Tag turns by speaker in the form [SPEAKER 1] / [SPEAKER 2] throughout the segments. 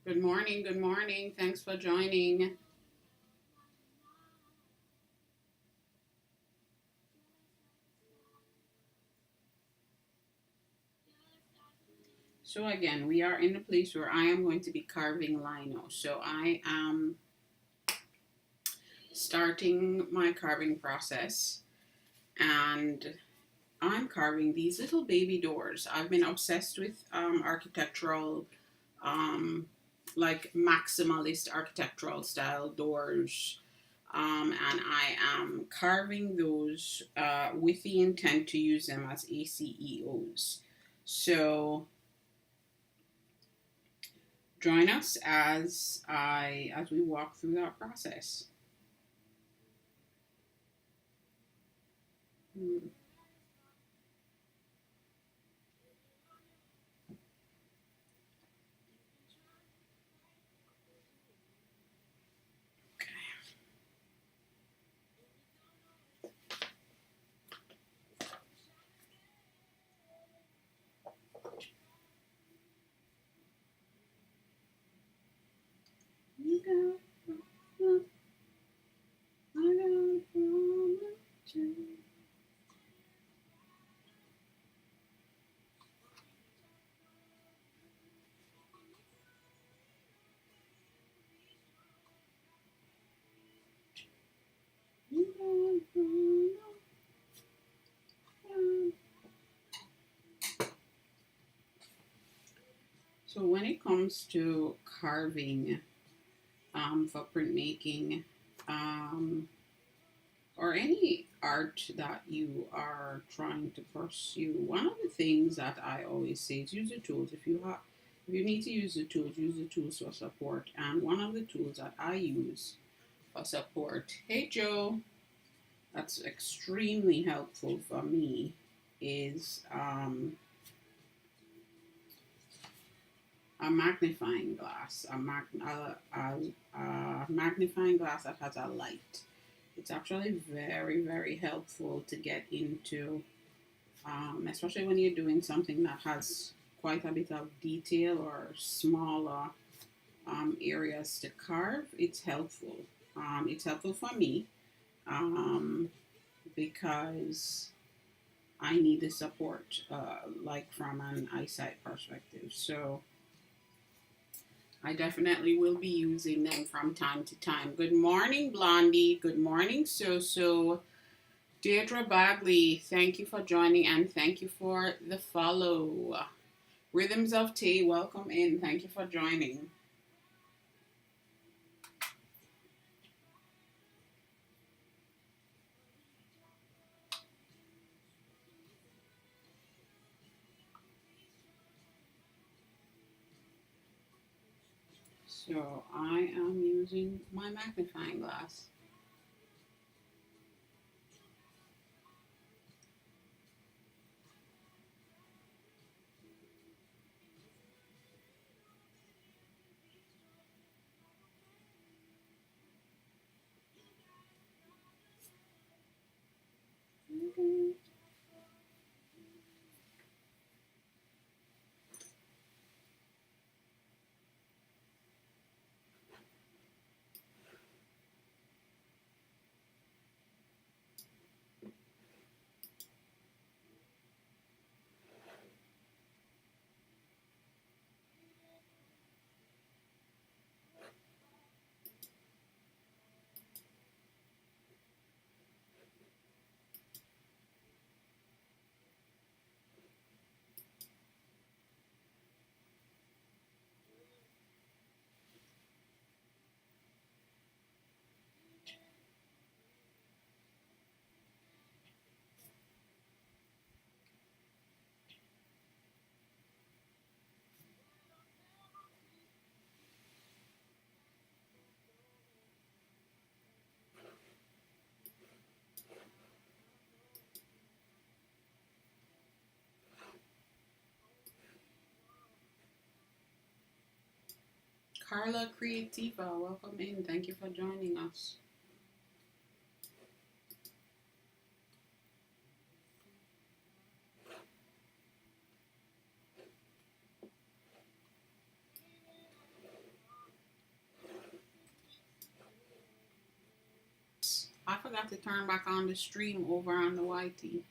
[SPEAKER 1] Good morning. Good morning. Thanks for joining. So, again, we are in a place where I am going to be carving lino. So, I am starting my carving process and I'm carving these little baby doors. I've been obsessed with architectural, um, like maximalist architectural style doors. And I am carving those with the intent to use them as ACEOs. So join us as we walk through that process. Hmm, So when it comes to carving for printmaking, um, or any art that you are trying to pursue, one of the things that I always say is use the tools. If you need to use the tools for support. And one of the tools that I use for support, hey Joe, that's extremely helpful for me is a magnifying glass, a magnifying glass that has a light. It's actually very, very helpful to get into, especially when you're doing something that has quite a bit of detail or smaller areas to carve. It's helpful. It's helpful for me um, because I need the support, like from an eyesight perspective. So I definitely will be using them from time to time. Good morning, Blondie. Good morning, So. Deirdre Bagley, thank you for joining and thank you for the follow. Rhythms of Tea, welcome in. Thank you for joining. So I am using my magnifying glass. Carla Creativa, welcome in. Thank you for joining us. I forgot to turn back on the stream over on the YT.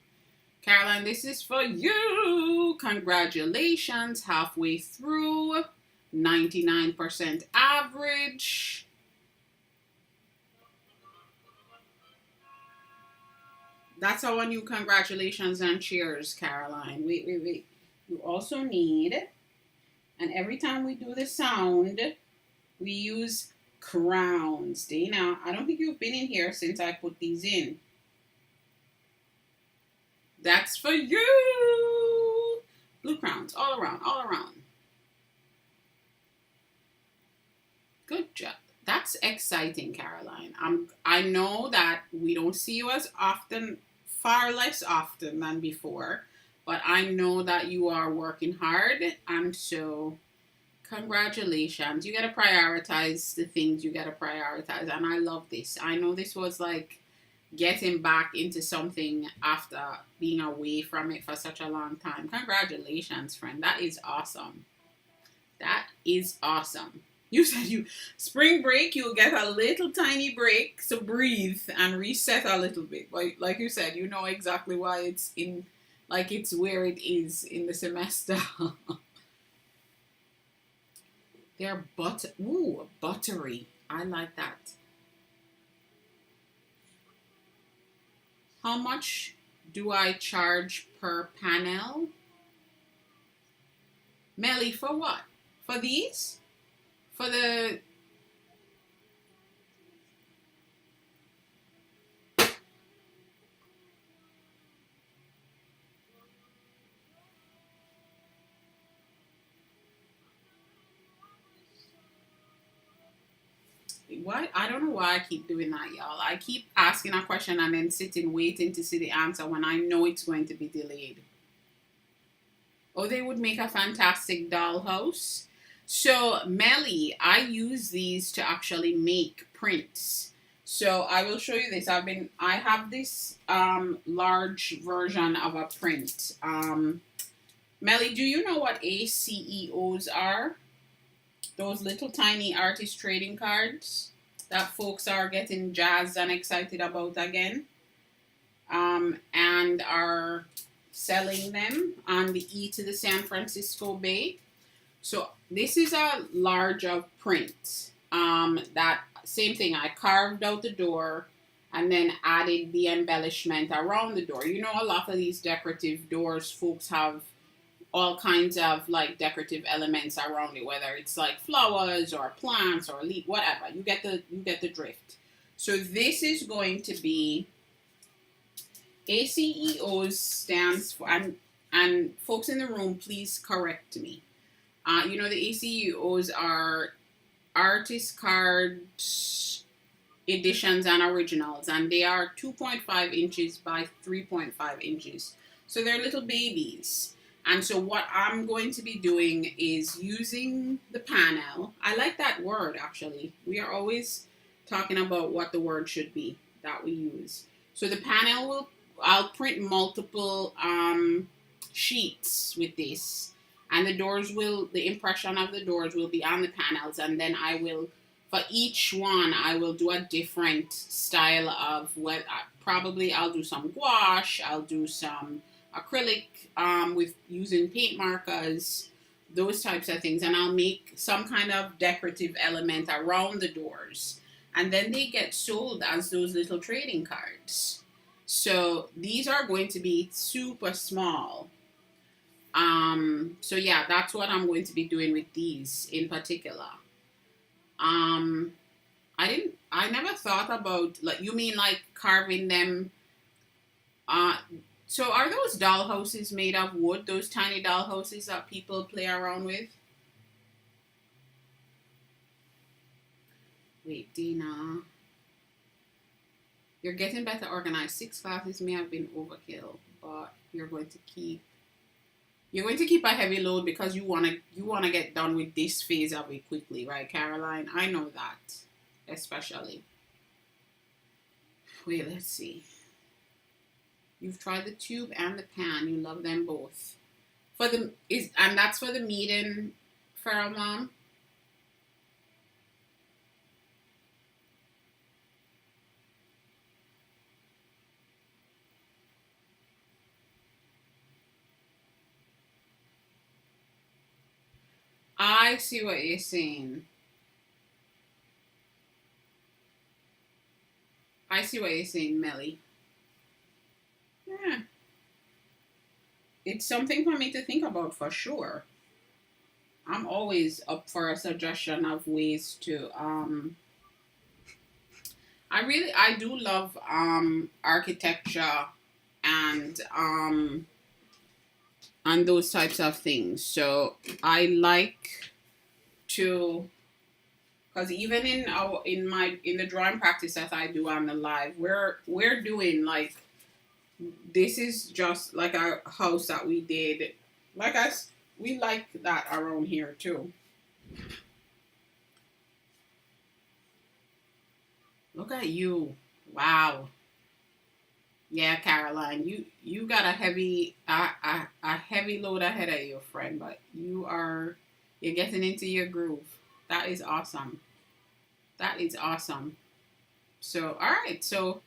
[SPEAKER 1] Caroline, this is for you. Congratulations. Halfway through. 99% average. That's our new congratulations and cheers, Caroline. Wait. You also need, and every time we do the sound, we use crowns. Dana, I don't think you've been in here since I put these in. That's for you. Blue crowns all around, all around. Good job. That's exciting, Caroline. I know that we don't see you as often, far less often than before, but I know that you are working hard, and so congratulations. You got to prioritize the things you got to prioritize, and I love this. I know this was like getting back into something after being away from it for such a long time. Congratulations, friend. That is awesome. That is awesome. You said spring break, you'll get a little tiny break, so breathe and reset a little bit. But like you said, you know exactly why it's in, like it's where it is in the semester. They're buttery. I like that. How much do I charge per panel? Melly, for what? For these? For the... What? I don't know why I keep doing that, y'all. I keep asking a question and then sitting waiting to see the answer when I know it's going to be delayed. Oh, they would make a fantastic dollhouse. So, Melly, I use these to actually make prints. So, I will show you this. I have this large version of a print. Melly, do you know what ACEOs are? Those little tiny artist trading cards that folks are getting jazzed and excited about again, and are selling them on the E to the San Francisco Bay. So this is a large of print. That same thing, I carved out the door and then added the embellishment around the door. You know, a lot of these decorative doors, folks have all kinds of like decorative elements around it, whether it's like flowers or plants or leaf, whatever. You get the drift. So this is going to be ACEOs stands for, and folks in the room, please correct me. You know, the ACEOs are artist cards, editions, and originals, and they are 2.5 inches by 3.5 inches. So they're little babies. And so what I'm going to be doing is using the panel. I like that word, actually. We are always talking about what the word should be that we use. So the panel I'll print multiple sheets with this. And the impression of the doors will be on the panels. And then for each one, I will do a different style of probably I'll do some gouache, I'll do some acrylic with using paint markers, those types of things, and I'll make some kind of decorative element around the doors, and then they get sold as those little trading cards. So these are going to be super small. So yeah, that's what I'm going to be doing with these in particular. I never thought about, like, you mean like carving them. So are those dollhouses made of wood? Those tiny dollhouses that people play around with? Wait, Dina. You're getting better organized. 6 classes may have been overkill, but you're going to keep a heavy load because you wanna get done with this phase of it quickly, right, Caroline? I know that, especially. Wait, let's see. You've tried the tube and the pan. You love them both. And that's for the meeting, Feral Mom. I see what you're saying. I see what you're saying, Melly. Yeah. It's something for me to think about for sure. I'm always up for a suggestion of ways to I do love architecture and those types of things. So I like to, because even in the drawing practice that I do on the live, we're doing like, this is just like a house that we did. Like us, we like that around here too. Look at you. Wow. Yeah, Caroline, you got a heavy load ahead of you, friend, but you're getting into your groove. That is awesome. That is awesome. So, all right. So,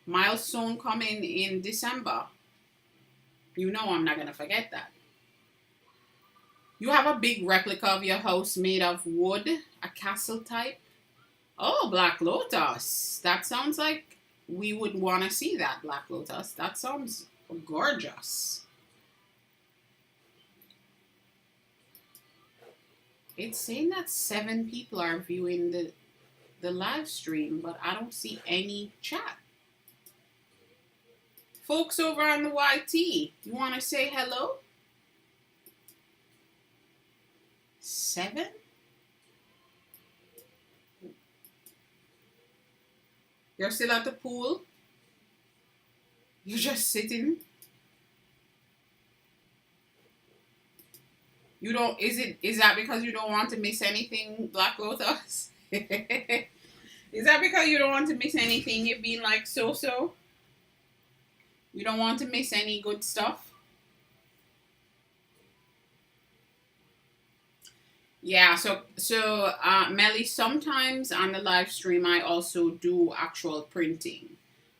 [SPEAKER 1] milestone coming in December. You know I'm not gonna forget that. You have a big replica of your house made of wood, a castle type. Oh, Black Lotus. That sounds like we would want to see that, Black Lotus. That sounds gorgeous. It's saying that 7 people are viewing the live stream, but I don't see any chat. Folks over on the YT, you want to say hello? 7? You're still at the pool? You're just sitting? You don't, is that because you don't want to miss anything, Black Lotus? Is that because you don't want to miss anything? You've been like so? You don't want to miss any good stuff? Yeah, so Melly, sometimes on the live stream I also do actual printing.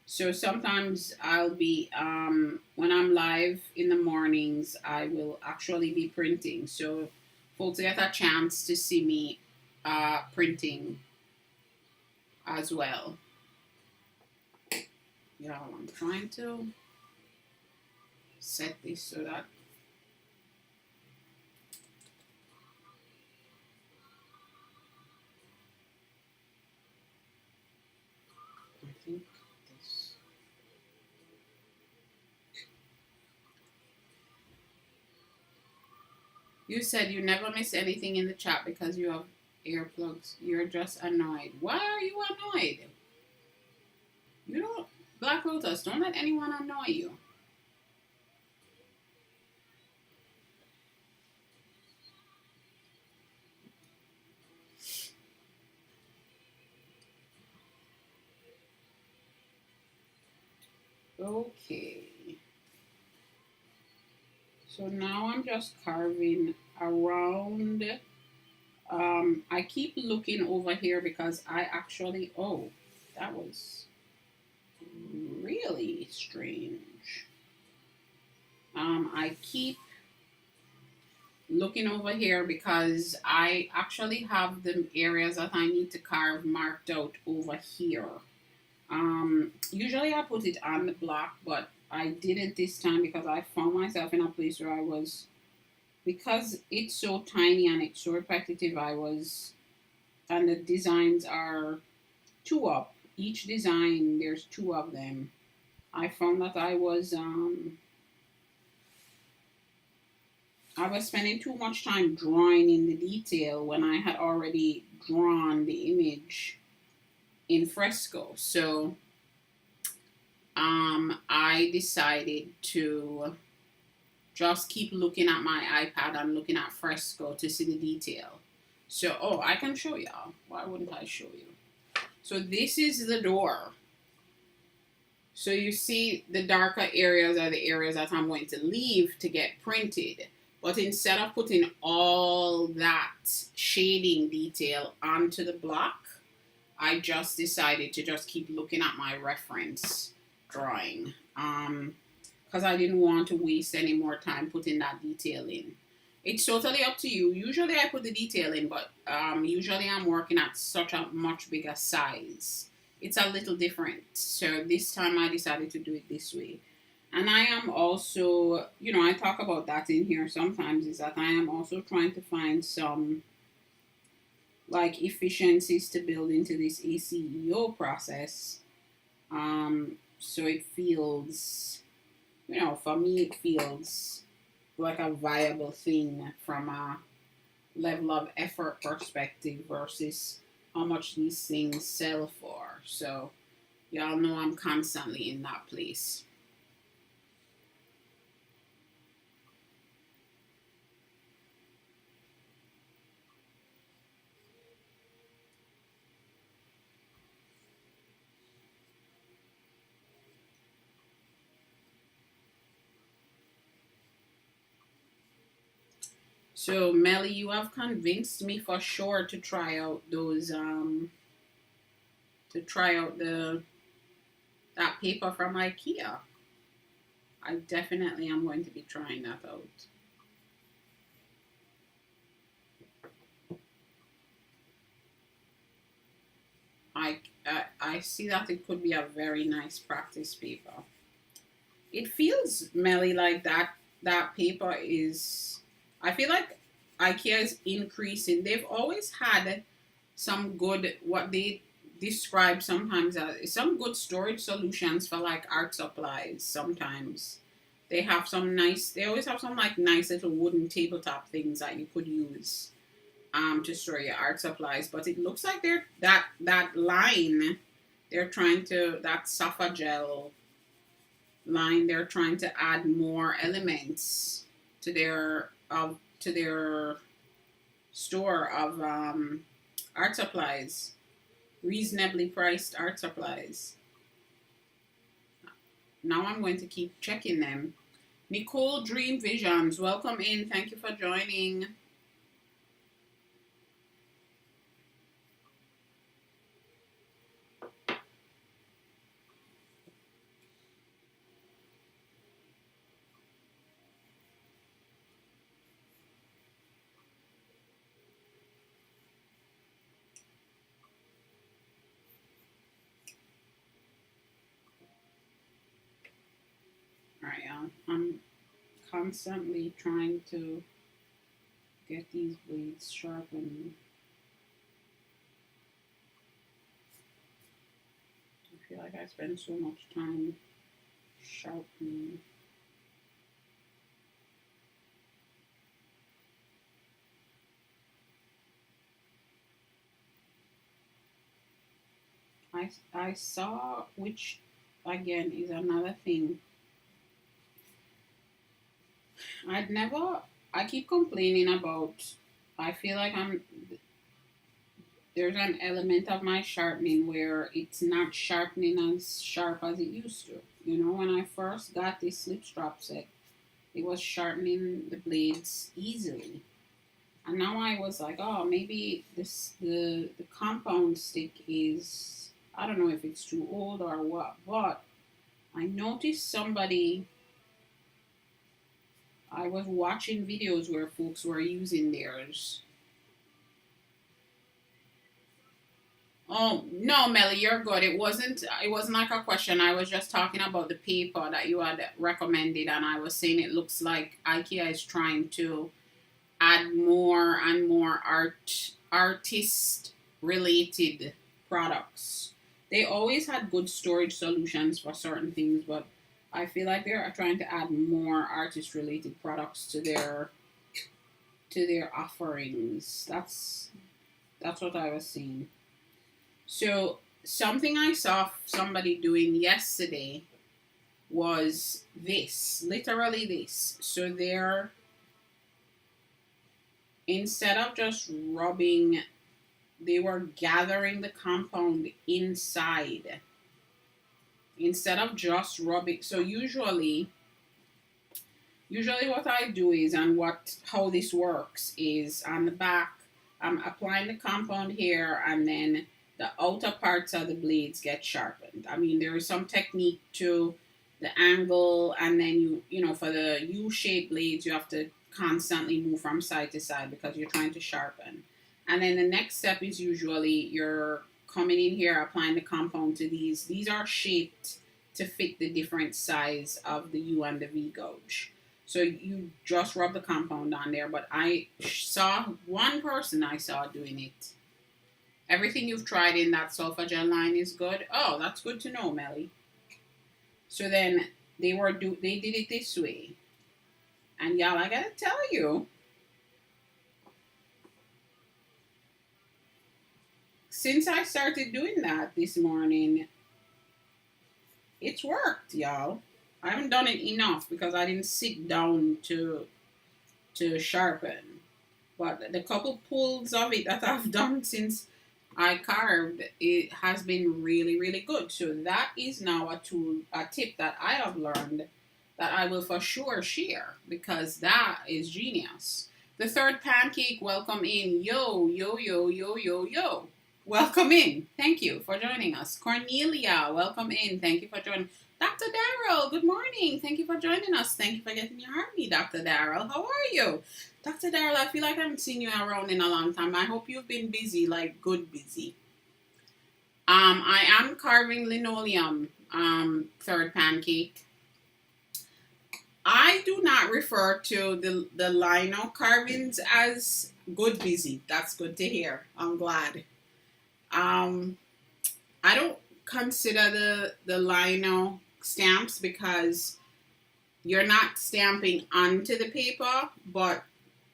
[SPEAKER 1] So sometimes I'll be when I'm live in the mornings, I will actually be printing. So folks get a chance to see me printing as well. Yeah, I'm trying to set this so that I think this. You said you never miss anything in the chat because you have earplugs. You're just annoyed. Why are you annoyed? You don't, Black Lotus, don't let anyone annoy you. Okay. So now I'm just carving around. I keep looking over here because I actually, oh, that was really strange. I keep looking over here because I actually have the areas that I need to carve marked out over here. Usually I put it on the block, but I didn't this time because I found myself in a place where I was, because it's so tiny and it's so repetitive, and the designs are 2 up. Each design, there's 2 of them. I found that I was spending too much time drawing in the detail when I had already drawn the image in fresco. So I decided to just keep looking at my iPad and looking at fresco to see the detail. So, oh, I can show y'all. Why wouldn't I show you? So this is the door. So you see the darker areas are the areas that I'm going to leave to get printed. But instead of putting all that shading detail onto the block, I just decided to just keep looking at my reference drawing. Because I didn't want to waste any more time putting that detail in. It's totally up to you. Usually I put the detail in, but usually I'm working at such a much bigger size. It's a little different. So this time I decided to do it this way. And I am also, I talk about that in here sometimes, is that I am also trying to find some like efficiencies to build into this ACEO process. So it feels, for me, it feels like a viable thing from a level of effort perspective versus how much these things sell for. So y'all know I'm constantly in that place. So Melly, you have convinced me for sure to try out those to try out the that paper from IKEA. I definitely am going to be trying that out. I see that it could be a very nice practice paper. It feels, Melly, like that paper is. I feel like IKEA is increasing. They've always had some good, what they describe sometimes as some good storage solutions for like art supplies. Sometimes they have some nice. They always have some like nice little wooden tabletop things that you could use to store your art supplies. But it looks like that line they're trying to that Safa gel line, they're trying to add more elements to their store of art supplies, reasonably priced art supplies. Now I'm going to keep checking them. Nicole Dream Visions, welcome in. Thank you for joining. All right, I'm constantly trying to get these blades sharpened. I feel like I spend so much time sharpening. I saw, which again is another thing. I keep complaining about, I feel like there's an element of my sharpening where it's not sharpening as sharp as it used to. When I first got this slip strap set, it was sharpening the blades easily. And now I was like, oh, maybe the compound stick is, I don't know if it's too old or what, but I noticed I was watching videos where folks were using theirs. Oh no, Melly, you're good. It wasn't. It wasn't like a question. I was just talking about the paper that you had recommended, and I was saying it looks like IKEA is trying to add more and more artist related products. They always had good storage solutions for certain things, but I feel like they're trying to add more artist related products to their offerings. That's what I was seeing. So something I saw somebody doing yesterday was this, literally this. So they're, instead of just rubbing, they were gathering the compound inside. Instead of just rubbing. So usually what I do is, and how this works is, on the back, I'm applying the compound here, and then the outer parts of the blades get sharpened. I mean, there is some technique to the angle, and then for the U-shaped blades, you have to constantly move from side to side because you're trying to sharpen. And then the next step is usually you're coming in here, applying the compound to these. These are shaped to fit the different size of the U and the V gouge. So you just rub the compound on there. But I saw one person I saw doing it. Everything you've tried in that sulfur gel line is good. Oh, that's good to know, Melly. So then they did it this way. And y'all, I gotta tell you, since I started doing that this morning, it's worked, y'all. I haven't done it enough because I didn't sit down to sharpen. But the couple pulls of it that I've done since I carved, it has been really, really good. So that is now a tip that I have learned that I will for sure share because that is genius. The third pancake, welcome in. Yo, yo, yo, yo, yo, yo. Welcome in. Thank you for joining us. Cornelia, welcome in. Thank you for joining. Dr. Darrell, good morning. Thank you for joining us. Thank you for getting your heartbeat, Dr. Darrell. How are you? Dr. Darrell, I feel like I haven't seen you around in a long time. I hope you've been busy, like good busy. I am carving linoleum, third pancake. I do not refer to the lino carvings as good busy. That's good to hear. I'm glad. I don't consider the lino stamps because you're not stamping onto the paper, but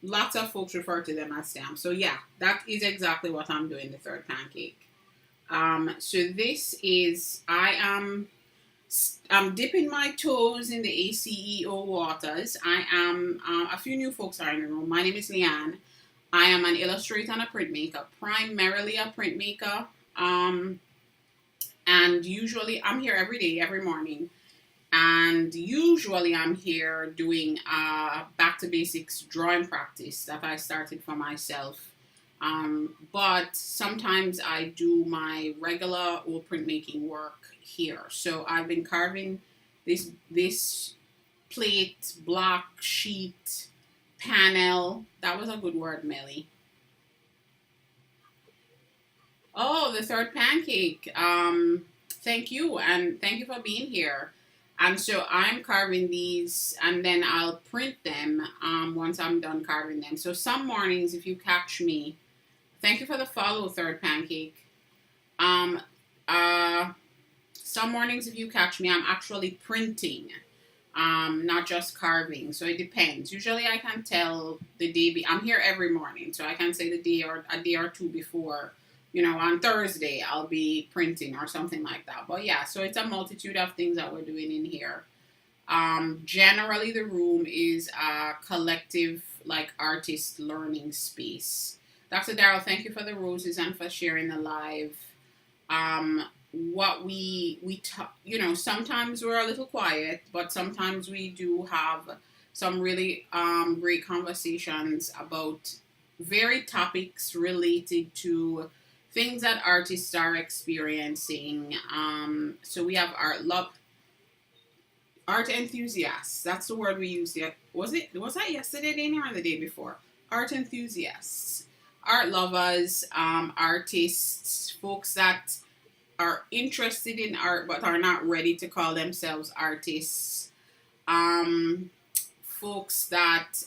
[SPEAKER 1] lots of folks refer to them as stamps. So yeah, that is exactly what I'm doing, the third pancake. So this is, I'm dipping my toes in the ACEO waters. I am, a few new folks are in the room. My name is Leanne. I am an illustrator and a printmaker, primarily a printmaker. And usually I'm here every day, every morning. And usually I'm here doing back to basics drawing practice that I started for myself. But sometimes I do my regular old printmaking work here. So I've been carving this plate, block, sheet, panel. That was a good word, Melly. Oh, the third pancake. Thank you, and thank you for being here. And so I'm carving these, and then I'll print them once I'm done carving them. So some mornings, if you catch me, thank you for the follow, third pancake. Some mornings, if you catch me, I'm actually printing, not just carving. So it depends. Usually I can tell the day, I'm here every morning, so I can say the day or a day or two before, you know, on Thursday I'll be printing or something like that. But yeah, so it's a multitude of things that we're doing in here. Generally the room is a collective, like, artist learning space. Dr. Darrell, thank you for the roses and for sharing the live. What we talk, you know, sometimes we're a little quiet, but sometimes we do have some really great conversations about varied topics related to things that artists are experiencing. So we have art enthusiasts. That's the word we used. Was that yesterday, Dana, or the day before? Art enthusiasts, art lovers, artists, folks that are interested in art but are not ready to call themselves artists. Folks that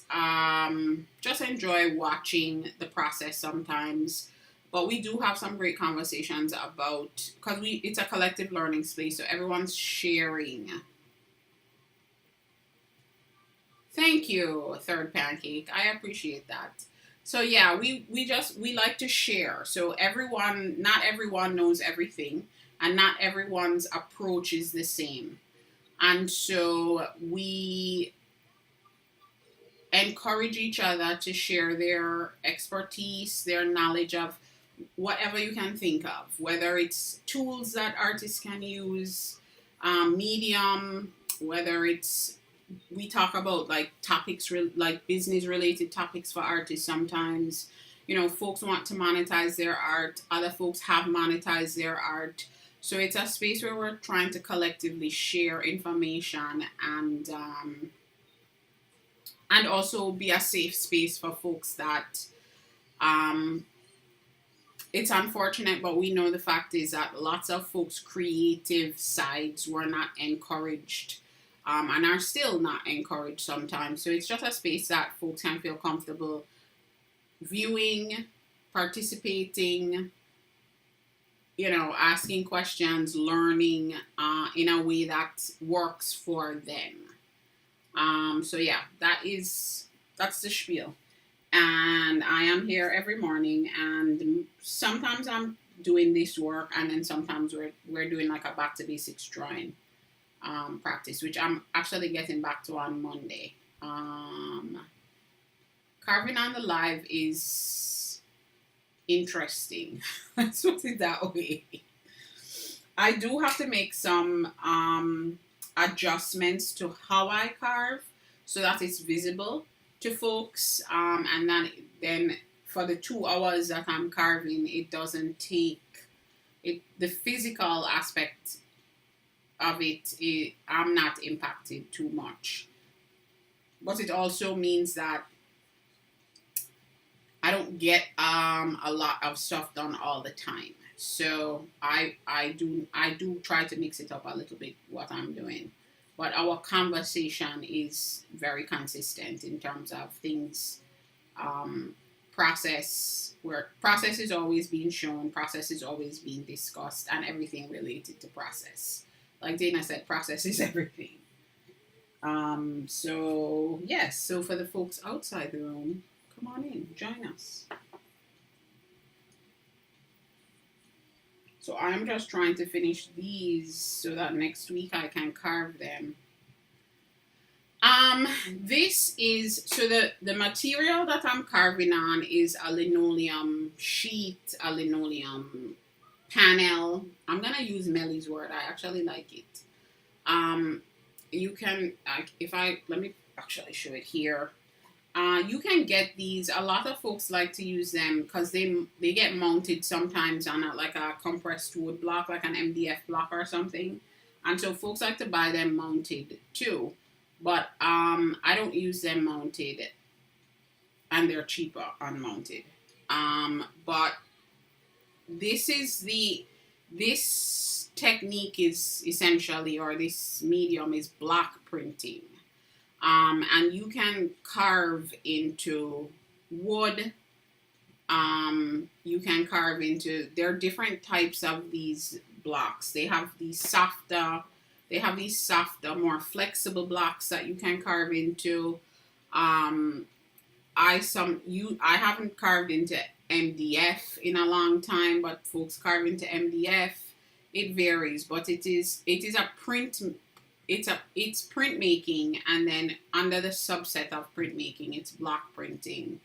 [SPEAKER 1] just enjoy watching the process sometimes. But we do have some great conversations about, because it's a collective learning space, so everyone's sharing. Thank you, third pancake. I appreciate that. So yeah, we like to share. So not everyone knows everything, and not everyone's approach is the same. And so we encourage each other to share their expertise, their knowledge of whatever you can think of, whether it's tools that artists can use, medium, whether it's, we talk about like topics, like business related topics for artists sometimes. You know, folks want to monetize their art, other folks have monetized their art. So it's a space where we're trying to collectively share information and and also be a safe space for folks that um, it's unfortunate, but we know the fact is that lots of folks' creative sides were not encouraged, and are still not encouraged sometimes. So it's just a space that folks can feel comfortable viewing, participating, asking questions, learning in a way that works for them. So yeah, that's the spiel. And I am here every morning, and sometimes I'm doing this work, and then sometimes we're doing like a back to basics drawing practice, which I'm actually getting back to on Monday. Carving on the live is interesting. Let's put it that way. I do have to make some adjustments to how I carve so that it's visible to folks, and then for the 2 hours that I'm carving, it doesn't take it. The physical aspect of it, I'm not impacted too much, but it also means that I don't get a lot of stuff done all the time. So I do try to mix it up a little bit what I'm doing. But our conversation is very consistent in terms of things, process, where process is always being shown, process is always being discussed, and everything related to process. Like Dana said, process is everything. So yes, so for the folks outside the room, come on in, join us. So I'm just trying to finish these so that next week I can carve them. This is, so the material that I'm carving on is a linoleum sheet, a linoleum panel. I'm gonna use Melly's word. I actually like it. You can, let me actually show it here. You can get these. A lot of folks like to use them because they get mounted sometimes on like a compressed wood block, like an MDF block or something. And so folks like to buy them mounted too. But I don't use them mounted, and they're cheaper unmounted. But this technique is essentially, or this medium is block printing. And you can carve into wood. You can carve into, there are different types of these blocks. They have these softer, more flexible blocks that you can carve into. I haven't carved into MDF in a long time, but folks carve into MDF. It varies, but it is a print. It's printmaking, and then under the subset of printmaking, it's block printing,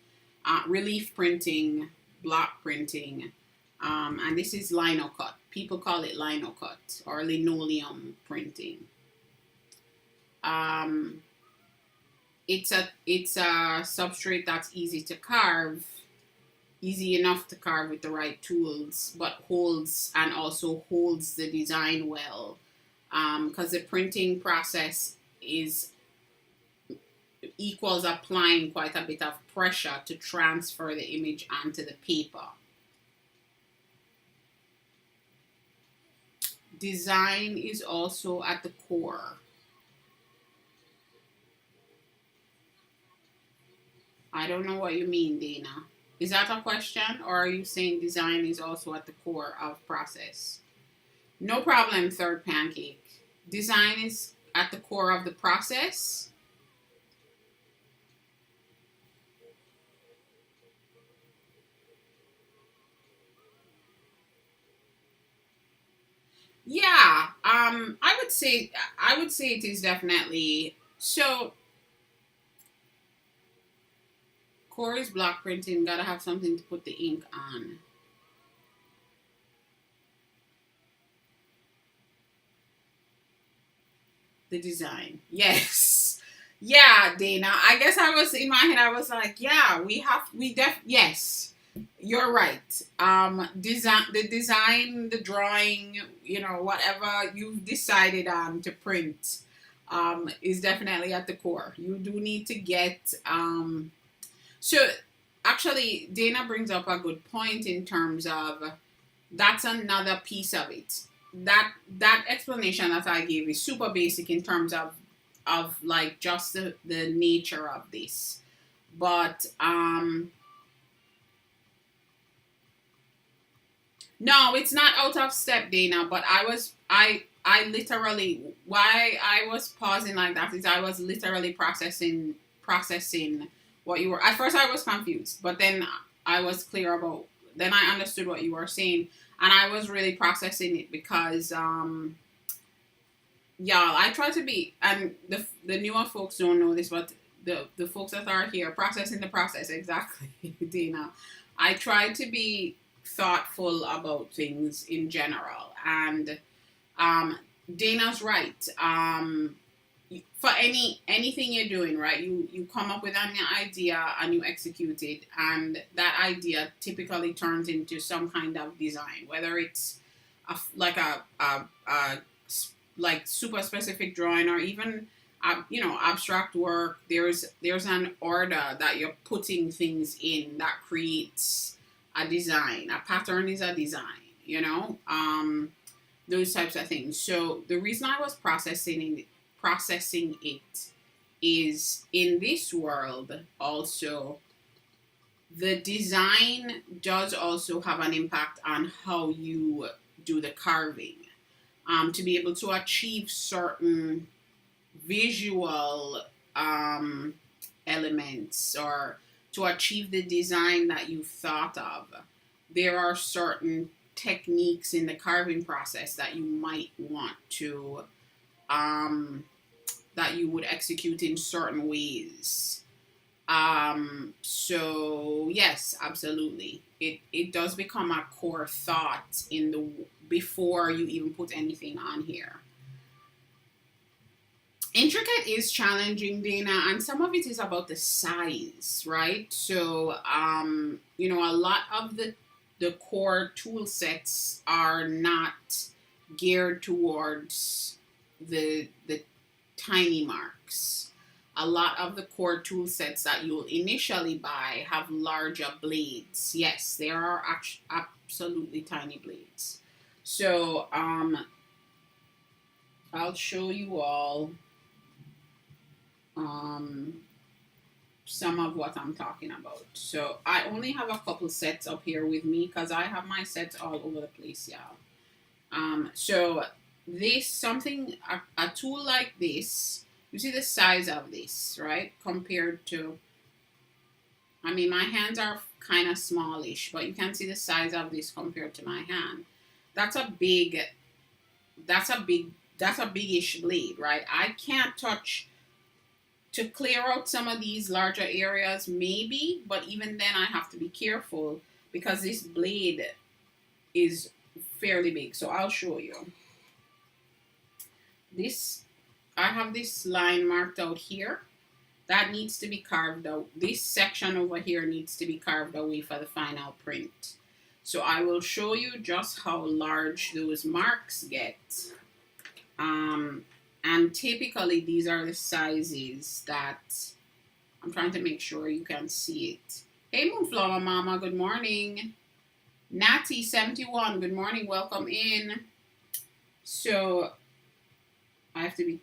[SPEAKER 1] relief printing, block printing, and this is Linocut. People call it Linocut or linoleum printing. It's a substrate that's easy to carve, easy enough to carve with the right tools, but holds the design well. Because the printing process equals applying quite a bit of pressure to transfer the image onto the paper. Design is also at the core. I don't know what you mean, Dana. Is that a question, or are you saying design is also at the core of process? No problem, Third Pancake. Design is at the core of the process. Yeah, I would say it is definitely. So core is block printing, gotta have something to put the ink on. The design. Yes. Yeah, Dana. I guess I was in my head, I was like, yeah, yes. You're right. The drawing, whatever you've decided on to print, is definitely at the core. You do need to get so actually Dana brings up a good point in terms of that's another piece of it. That explanation that I gave is super basic in terms of like just the nature of this. But no, it's not out of step, Dana, but I literally, why I was pausing like that is I was literally processing what you were. At first I was confused, but then I was clear about, then I understood what you were saying, and I was really processing it because yeah, I try to be, and the newer folks don't know this, but the folks that are here processing the process, exactly, Dana. I try to be thoughtful about things in general, and Dana's right. For anything you're doing, right, you come up with an idea and you execute it, and that idea typically turns into some kind of design, whether it's like a like super specific drawing, or even abstract work. There's an order that you're putting things in that creates a design. A pattern is a design, those types of things. So the reason I was processing it is, in this world also, the design does also have an impact on how you do the carving. To be able to achieve certain visual elements, or to achieve the design that you've thought of, there are certain techniques in the carving process that you might want to that you would execute in certain ways. So yes, absolutely, it does become a core thought in the before you even put anything on here. Intricate is challenging, Dana, and some of it is about the size, right? So a lot of the core tool sets are not geared towards the tiny marks. A lot of the core tool sets that you'll initially buy have larger blades. Yes, there are absolutely tiny blades. So I'll show you all some of what I'm talking about. So I only have a couple sets up here with me because I have my sets all over the place, y'all. So this a tool like this, you see the size of this, right? Compared to, I mean, my hands are kind of smallish, but you can see the size of this compared to my hand. That's a big-ish blade, right? I can't touch to clear out some of these larger areas, maybe, but even then I have to be careful because this blade is fairly big. So I'll show you. I have this line marked out here. That needs to be carved out. This section over here needs to be carved away for the final print. So I will show you just how large those marks get. And typically these are the sizes that I'm trying to make sure you can see it. Hey Moonflower Mama, good morning. Natty71, good morning, welcome in. So I have to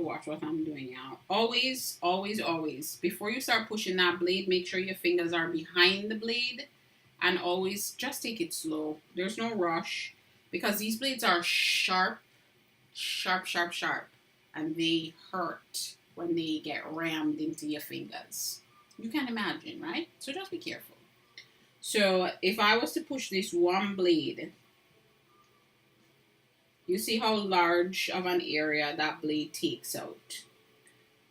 [SPEAKER 1] watch what I'm doing now. Always, always, always, before you start pushing that blade, make sure your fingers are behind the blade, and always just take it slow. There's no rush, because these blades are sharp, sharp, sharp, sharp, and they hurt when they get rammed into your fingers. You can imagine, right? So just be careful. So if I was to push this one blade, you see how large of an area that blade takes out.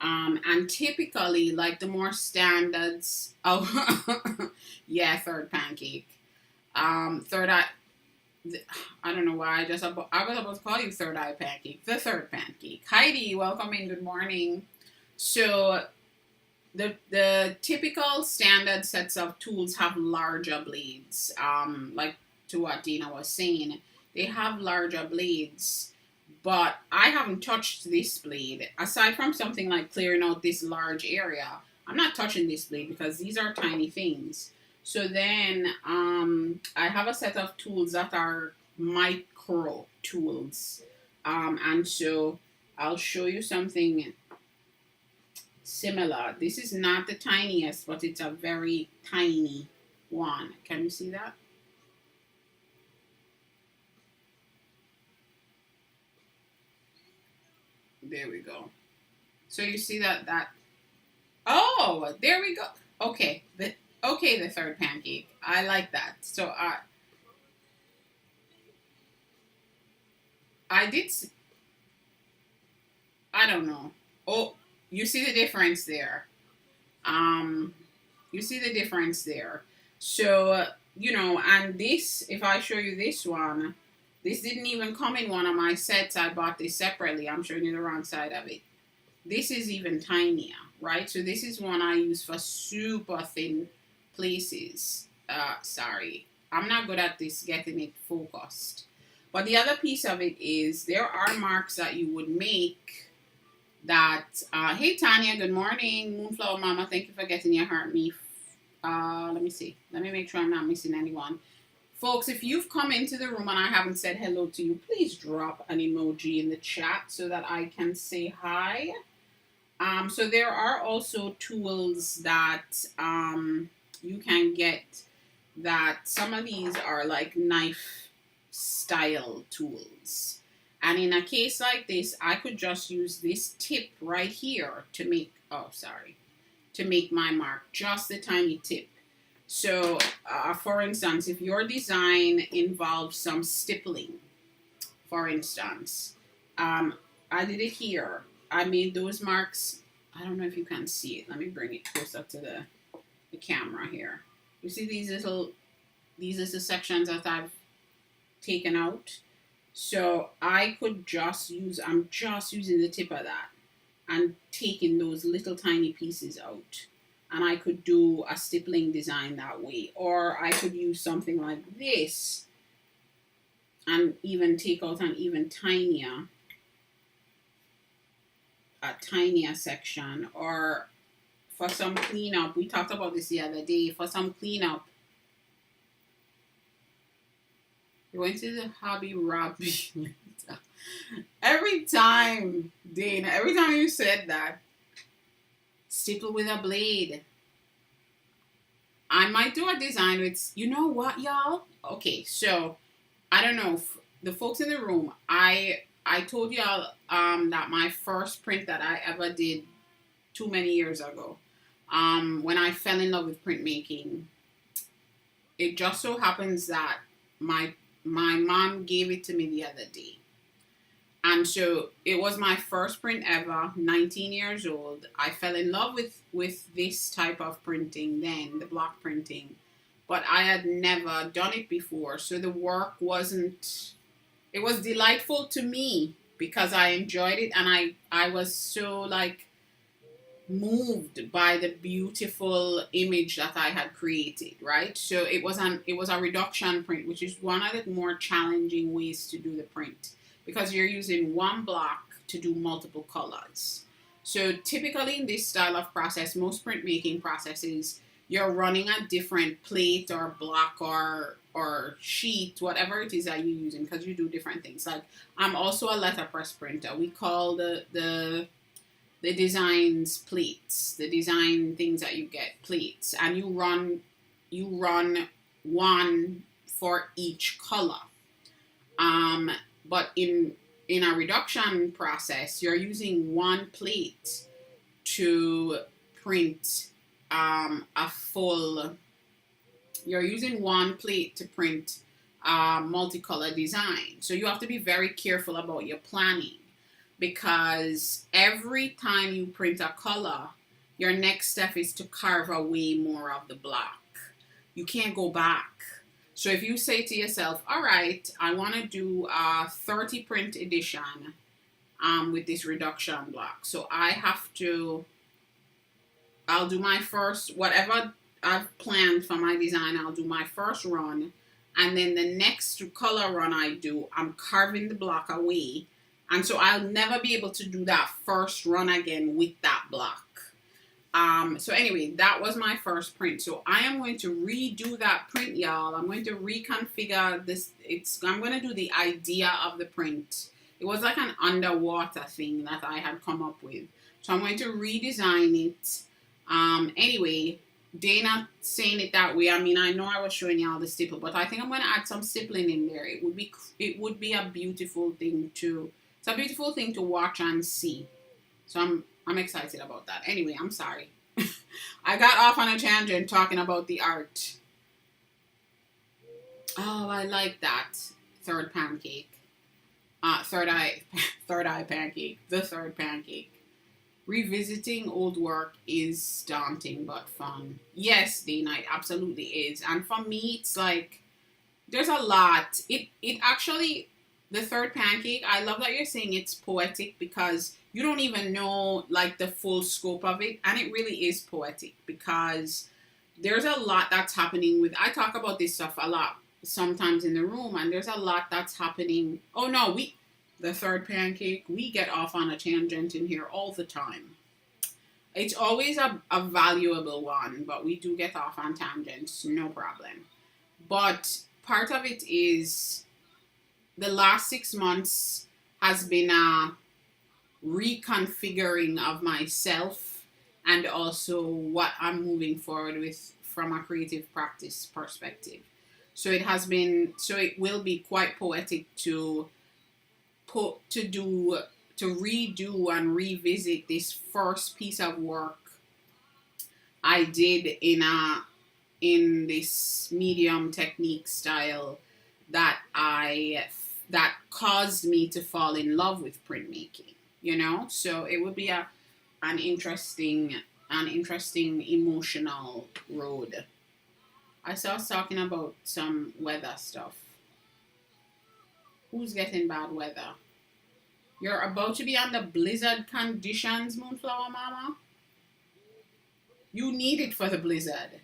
[SPEAKER 1] And typically, like the more standards, yeah, third pancake. Third eye, I don't know why, I was about to call you third eye pancake. The third pancake. Heidi, welcome in, good morning. So the typical standard sets of tools have larger blades. Like to what Dina was saying, they have larger blades, but I haven't touched this blade. Aside from something like clearing out this large area, I'm not touching this blade because these are tiny things. So then I have a set of tools that are micro tools. And so I'll show you something similar. This is not the tiniest, but it's a very tiny one. Can you see that? There we go. So you see that oh, there we go. Okay, the third pancake. I like that. So I did. I don't know. Oh, you see the difference there. Um, you see the difference there. So you know, and this, if I show you this one, this didn't even come in one of my sets. I bought this separately. I'm showing you the wrong side of it. This is even tinier, right? So this is one I use for super thin places. Sorry, I'm not good at this getting it focused. But the other piece of it is there are marks that you would make that, hey Tanya, good morning. Moonflower Mama, thank you for getting your heart me. Let me see. Let me make sure I'm not missing anyone. Folks, if you've come into the room and I haven't said hello to you, please drop an emoji in the chat so that I can say hi. So there are also tools that you can get that some of these are like knife style tools. And in a case like this, I could just use this tip right here to make, to make my mark, just the tiny tip. So, for instance, if your design involves some stippling, for instance, I did it here. I made those marks. I don't know if you can see it. Let me bring it closer to the camera here. You see these are the sections that I've taken out. So I could just use, I'm just using the tip of that and taking those little tiny pieces out. And I could do a stippling design that way. Or I could use something like this and even take out an even tinier section. Or for some cleanup, we talked about this the other day, for some cleanup, you went to the Hobby Lobby. Every time, Dana, every time you said that, stipple with a blade. I might do a design with, you know what, y'all? Okay, so, I don't know, the folks in the room, I told y'all that my first print that I ever did too many years ago, when I fell in love with printmaking, it just so happens that my mom gave it to me the other day. And so it was my first print ever, 19 years old. I fell in love with this type of printing then, the block printing. But I had never done it before. So the work wasn't, it was delightful to me because I enjoyed it. And I was so like moved by the beautiful image that I had created, right? So it was a reduction print, which is one of the more challenging ways to do the print because you're using one block to do multiple colors. So typically in this style of process, most printmaking processes, you're running a different plate or block or sheet, whatever it is that you're using, because you do different things. Like I'm also a letterpress printer. We call the designs plates, the design things that you get plates, and you run one for each color. But in a reduction process, you're using one plate to print a full. You're using one plate to print multicolor design. So you have to be very careful about your planning. Because every time you print a color, your next step is to carve away more of the block. You can't go back. So if you say to yourself, all right, I want to do a 30 print edition with this reduction block. So I'll do my first, whatever I've planned for my design, I'll do my first run. And then the next color run I do, I'm carving the block away. And so I'll never be able to do that first run again with that block. So anyway, that was my first print. So I am going to redo that print, y'all. I'm going to reconfigure this. I'm going to do the idea of the print. It was like an underwater thing that I had come up with. So I'm going to redesign it. Anyway, Dana saying it that way. I mean, I know I was showing y'all the stipple, but I think I'm going to add some stippling in there. It would be a beautiful thing to. It's a beautiful thing to watch and see. So I'm excited about that. Anyway, I'm sorry. I got off on a tangent talking about the art. Oh, I like that. Third pancake. Third eye pancake. The third pancake. Revisiting old work is daunting but fun. Yes, Dana, it absolutely is. And for me, it's like, there's a lot. It actually, the third pancake, I love that you're saying it's poetic because you don't even know like the full scope of it. And it really is poetic because there's a lot that's happening with, I talk about this stuff a lot sometimes in the room, and there's a lot that's happening. Oh no, the third pancake, we get off on a tangent in here all the time. It's always a valuable one, but we do get off on tangents, no problem. But part of it is the last 6 months has been a reconfiguring of myself and also what I'm moving forward with from a creative practice perspective. So it will be quite poetic to redo and revisit this first piece of work I did in this medium technique style that caused me to fall in love with printmaking, you know? So it would be an interesting emotional road. I saw us talking about some weather stuff. Who's getting bad weather? You're about to be under blizzard conditions, Moonflower Mama. You need it for the blizzard.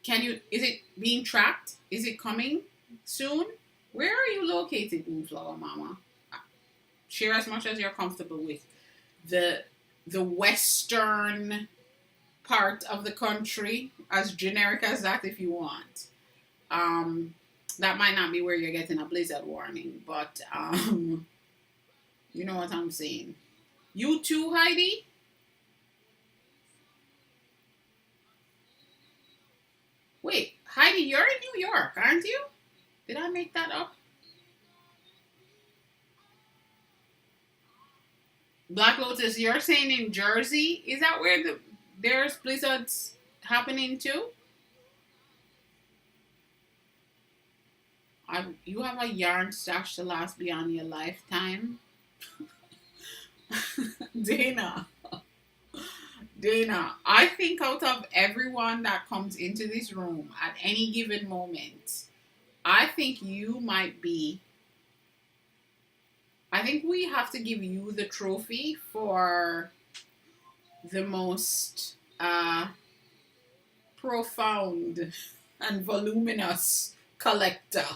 [SPEAKER 1] Is it being tracked? Is it coming soon? Where are you located, Moonflower Mama? Share as much as you're comfortable with. The western part of the country, as generic as that if you want. That might not be where you're getting a blizzard warning, but you know what I'm saying. You too, Heidi? Wait, Heidi, you're in New York, aren't you? Did I make that up? Black Lotus, you're saying in Jersey? Is that where there's blizzards happening too? You have a yarn stash to last beyond your lifetime? Dana, I think out of everyone that comes into this room at any given moment, I think you might be, I think we have to give you the trophy for the most profound and voluminous collector.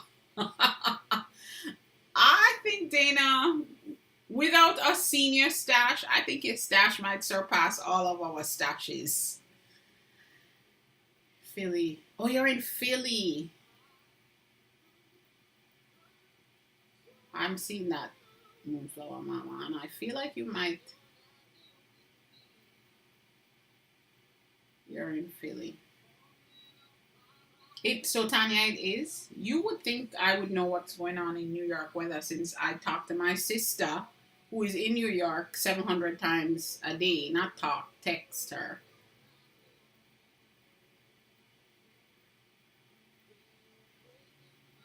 [SPEAKER 1] I think, Dana, without a senior stash, I think your stash might surpass all of our stashes. Philly. Oh, you're in Philly. I'm seeing that, Moonflower Mama, and I feel like you might. You're in Philly. So Tanya, it is. You would think I would know what's going on in New York weather since I talk to my sister who is in New York 700 times a day. Not talk, text her.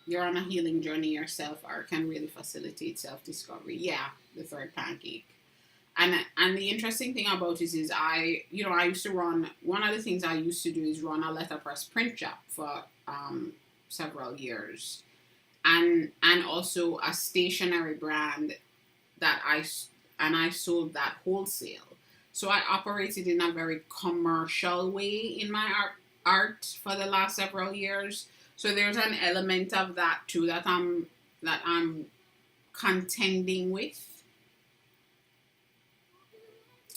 [SPEAKER 1] You're on a healing journey yourself, or can really facilitate self-discovery. Yeah, the third pancake. And the interesting thing about it is I used to run, one of the things I used to do is run a letterpress print shop for several years. And also a stationery brand that I sold that wholesale. So I operated in a very commercial way in my art for the last several years. So there's an element of that too that I'm contending with.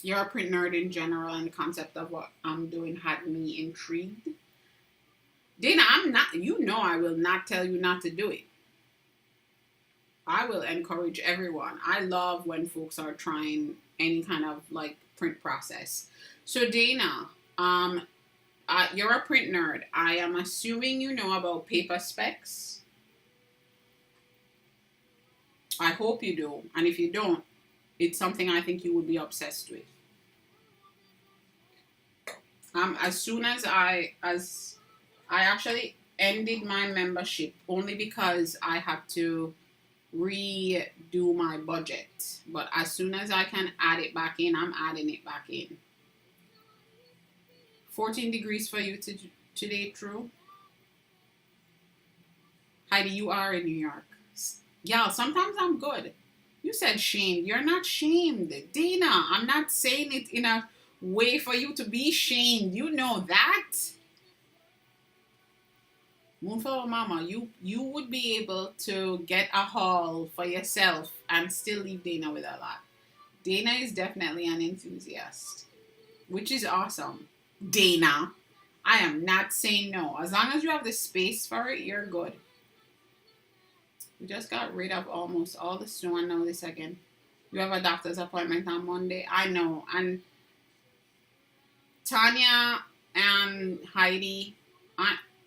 [SPEAKER 1] You're a print nerd in general, and the concept of what I'm doing had me intrigued. Dana, I'm not, you know, I will not tell you not to do it. I will encourage everyone. I love when folks are trying any kind of like print process. So Dana, you're a print nerd. I am assuming you know about paper specs. I hope you do. And if you don't, it's something I think you would be obsessed with. As soon as I actually ended my membership only because I had to redo my budget. But as soon as I can add it back in, I'm adding it back in. 14 degrees for you today, true? Heidi, you are in New York. Yeah, sometimes I'm good. You said shamed. You're not shamed. Dana, I'm not saying it in a way for you to be shamed. You know that. Moonflower Mama, you would be able to get a haul for yourself and still leave Dana with a lot. Dana is definitely an enthusiast, which is awesome. Dana, I am not saying no. As long as you have the space for it, you're good. We just got rid of almost all the snow and now this again. You have a doctor's appointment on Monday. I know. And Tanya and Heidi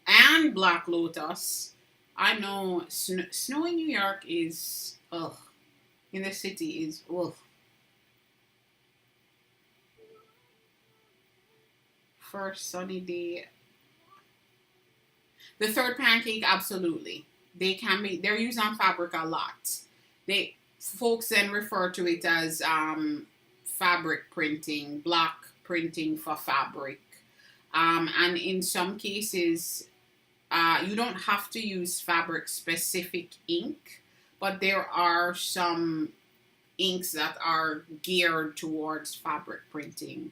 [SPEAKER 1] and Black Lotus, I know snow in New York is, ugh. In the city is, ugh. First sunny day. The third pancake, absolutely. They're used on fabric a lot. Folks then refer to it as fabric printing, block printing for fabric. And in some cases, you don't have to use fabric specific ink, but there are some inks that are geared towards fabric printing.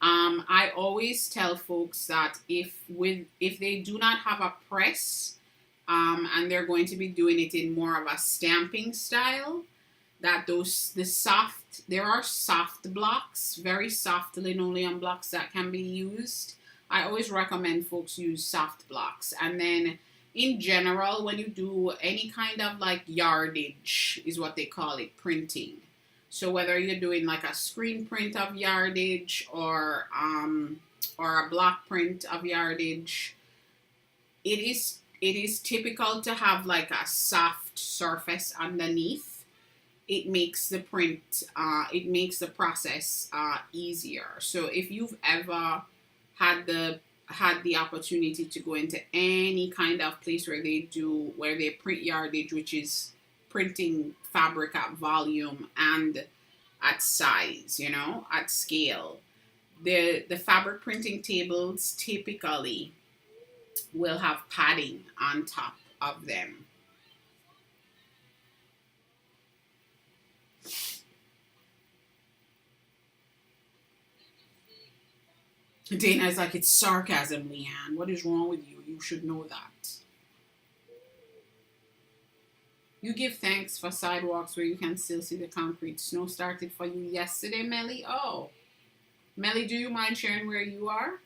[SPEAKER 1] I always tell folks that if they do not have a press, and they're going to be doing it in more of a stamping style, that there are soft blocks, very soft linoleum blocks that can be used. I always recommend folks use soft blocks. And then in general, when you do any kind of like yardage is what they call it, printing. So whether you're doing like a screen print of yardage or a block print of yardage, it is typical to have like a soft surface underneath. It makes the print, it makes the process easier. So if you've ever had the opportunity to go into any kind of place where they print yardage, which is printing fabric at volume and at size, at scale, the fabric printing tables typically will have padding on top of them. Dana is like, it's sarcasm, Leanne. What is wrong with you? You should know that. You give thanks for sidewalks where you can still see the concrete. Snow started for you yesterday, Melly. Oh, Melly, do you mind sharing where you are?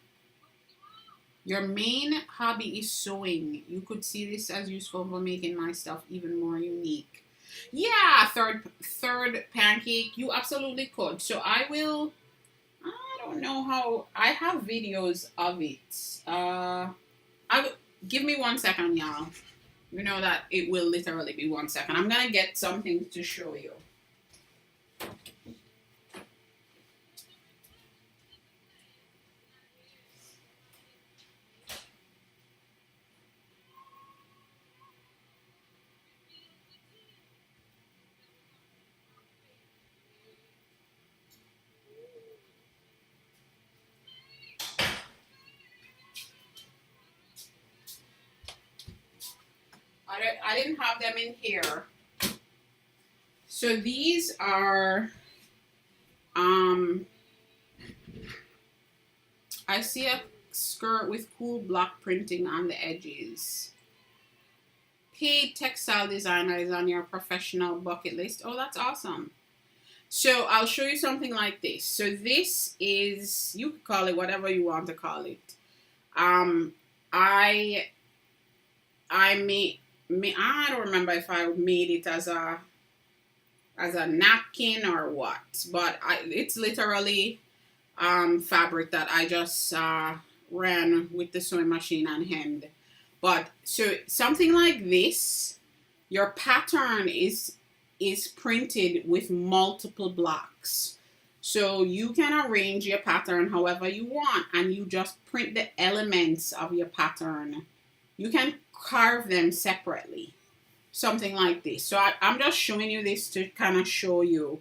[SPEAKER 1] Your main hobby is sewing. You could see this as useful for making my stuff even more unique. Yeah, third pancake. You absolutely could. So I don't know how. I have videos of it. Give me 1 second, y'all. You know that it will literally be 1 second. I'm gonna get something to show you. I didn't have them in here. So these are, I see a skirt with cool block printing on the edges. paid textile designer is on your professional bucket list. Oh, that's awesome. So I'll show you something like this. So this is, you could call it whatever you want to call it. I don't remember if I made it as a napkin or what, but it's literally fabric that I just ran with the sewing machine and hemmed. But so something like this, your pattern is printed with multiple blocks. So you can arrange your pattern however you want, and you just print the elements of your pattern. You can carve them separately, something like this. So I'm just showing you this to kind of show you.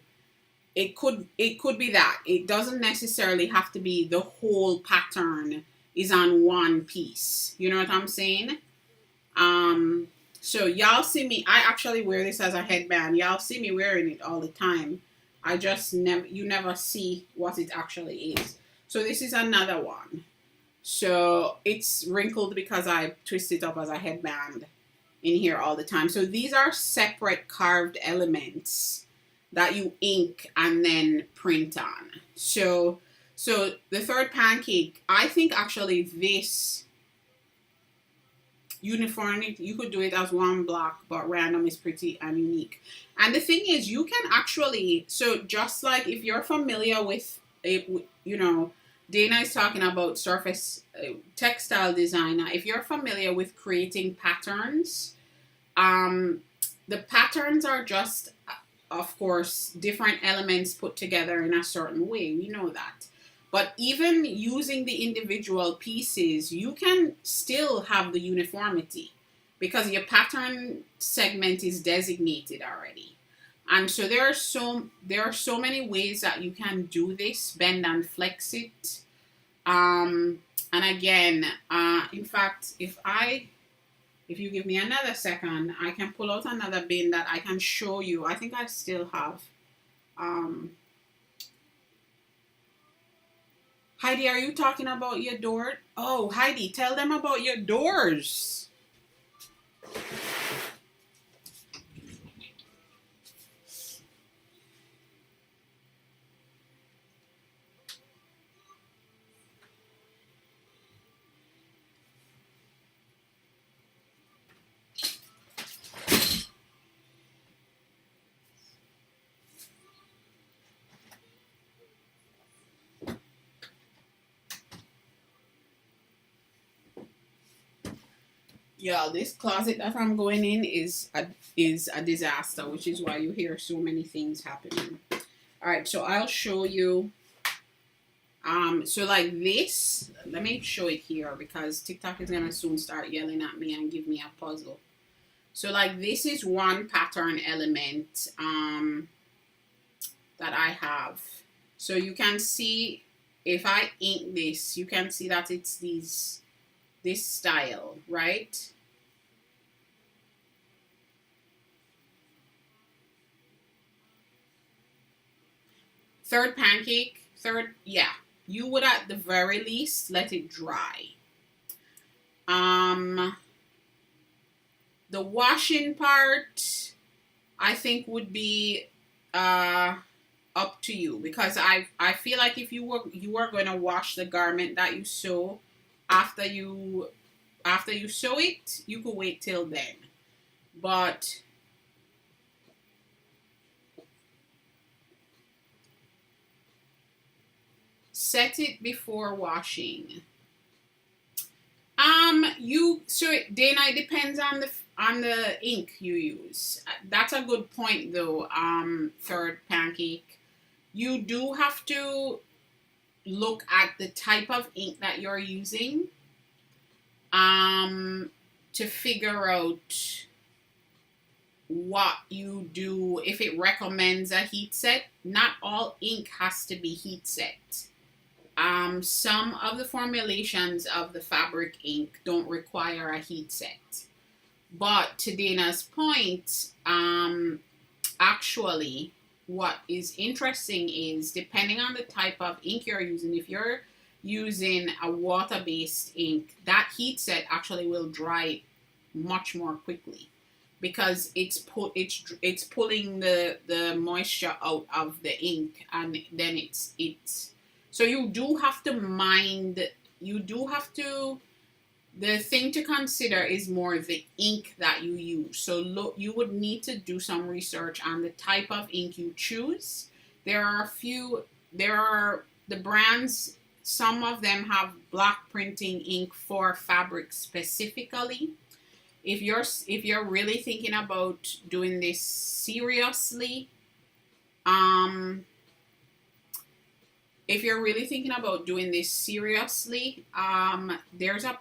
[SPEAKER 1] It could be that. It doesn't necessarily have to be the whole pattern is on one piece. You know what I'm saying? So y'all see me, I actually wear this as a headband. Y'all see me wearing it all the time. I just you never see what it actually is. So this is another one. So it's wrinkled because I twist it up as a headband in here all the time. So these are separate carved elements that you ink and then print on. So the third pancake, I think actually this uniformity, you could do it as one block, but random is pretty and unique. And the thing is, you can actually, so just like if you're familiar with it, you know, Dana is talking about surface textile designer. If you're familiar with creating patterns, the patterns are just, of course, different elements put together in a certain way. We know that. But even using the individual pieces, you can still have the uniformity because your pattern segment is designated already. And so there are so many ways that you can do this, bend and flex it. And again, in fact, if you give me another second, I can pull out another bin that I can show you. I think I still have. Heidi, are you talking about your door? Oh, Heidi, tell them about your doors. Yeah, this closet that I'm going in is a disaster, which is why you hear so many things happening. All right, so I'll show you. So like this, let me show it here because TikTok is gonna soon start yelling at me and give me a puzzle. So like this is one pattern element that I have. So you can see if I ink this, you can see that it's this style, right? Third pancake, yeah. You would at the very least let it dry. The washing part, I think would be up to you because I feel like if you were going to wash the garment that you sew after you sew it, you could wait till then. But set it before washing. Dana, it depends on the ink you use. That's a good point though. Third pancake, you do have to look at the type of ink that you're using to figure out what you do, if it recommends a heat set. Not all ink has to be heat set. Some of the formulations of the fabric ink don't require a heat set. But to Dana's point, actually, what is interesting is depending on the type of ink you're using, if you're using a water-based ink, that heat set actually will dry much more quickly. because it's pulling the moisture out of the ink, and then it's so you do have to mind, the thing to consider is more the ink that you use. So look, you would need to do some research on the type of ink you choose. There are the brands, some of them have block printing ink for fabric specifically. If you're really thinking about doing this seriously, there's a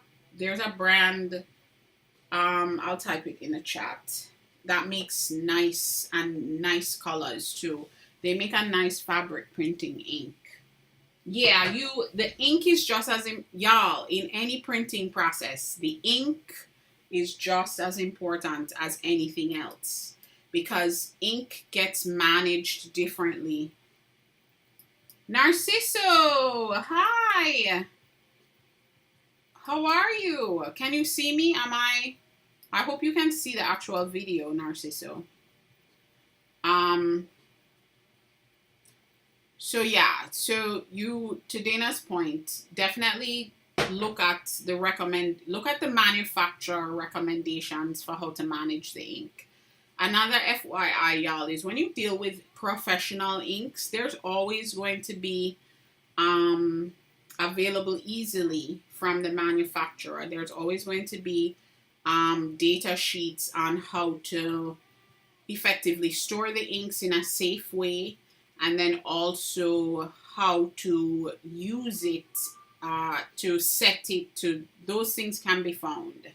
[SPEAKER 1] brand, I'll type it in the chat, that makes nice colors too. They make a nice fabric printing ink. Yeah, the ink is just as y'all, in any printing process, the ink is just as important as anything else, because ink gets managed differently. Narciso, hi. How are you? Can you see me? I hope you can see the actual video, Narciso. So yeah, so to Dana's point, definitely look at the manufacturer recommendations for how to manage the ink. Another FYI, y'all, is when you deal with professional inks, there's always going to be available easily from the manufacturer. There's always going to be data sheets on how to effectively store the inks in a safe way, and then also how to use it, to set it to, those things can be found.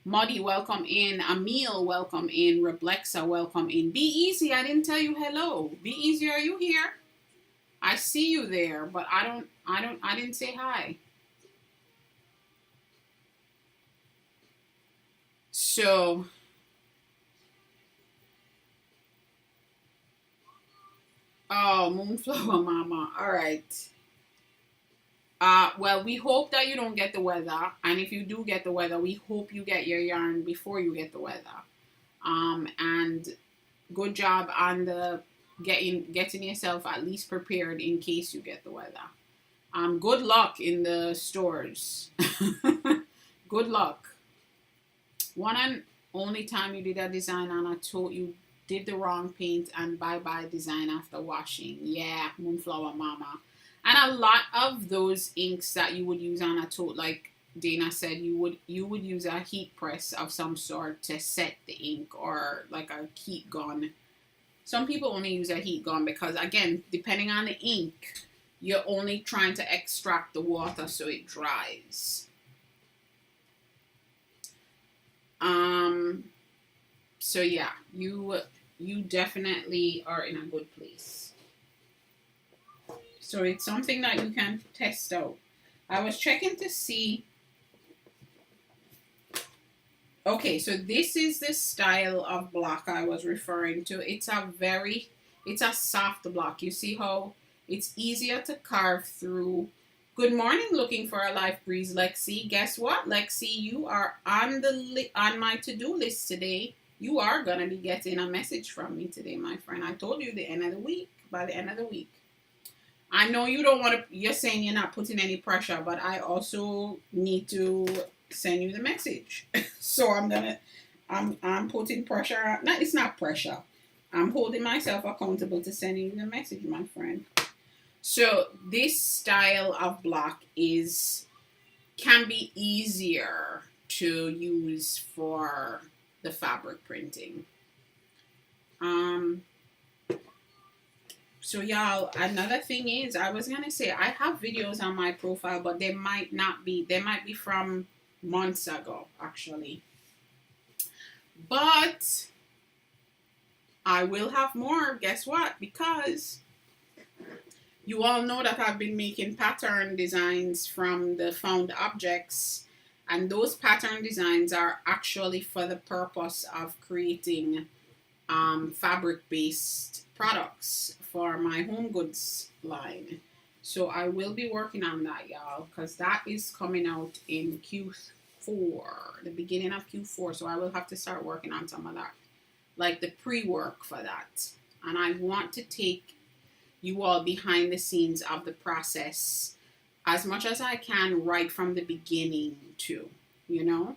[SPEAKER 1] Muddy, welcome in. Emil, welcome in. Reblexa, welcome in. Be Easy, I didn't tell you hello. Be Easy, are you here? I see you there, but I didn't say hi. So, oh, Moonflower Mama. All right. Well, we hope that you don't get the weather, and if you do get the weather, we hope you get your yarn before you get the weather. And good job on the getting yourself at least prepared in case you get the weather. Good luck in the stores. Good luck. One and only time you did a design on a tote, you did the wrong paint and bye-bye design after washing. Yeah, Moonflower Mama. And a lot of those inks that you would use on a tote, like Dana said, you would use a heat press of some sort to set the ink, or like a heat gun. Some people only use a heat gun because, again, depending on the ink, you're only trying to extract the water so it dries. So yeah, you definitely are in a good place. So it's something that you can test out. I was checking to see. Okay, so this is the style of block I was referring to. It's a soft block. You see how it's easier to carve through. Good morning, looking for a life breeze, Lexi. Guess what, Lexi? You are on my to-do list today. You are gonna be getting a message from me today, my friend. I told you by the end of the week. I know you don't want to, you're saying you're not putting any pressure, but I also need to send you the message. So I'm putting pressure. No, it's not pressure. I'm holding myself accountable to sending you the message, my friend. So this style of block can be easier to use for the fabric printing. So y'all, another thing is, I was gonna say, I have videos on my profile, but they might be from months ago, actually. But I will have more, guess what? Because you all know that I've been making pattern designs from the found objects, and those pattern designs are actually for the purpose of creating fabric-based products for my home goods line. So I will be working on that, y'all, because that is coming out in Q4, the beginning of Q4. So I will have to start working on some of that. like the pre-work for that. And I want to take you all behind the scenes of the process as much as I can right from the beginning too, you know,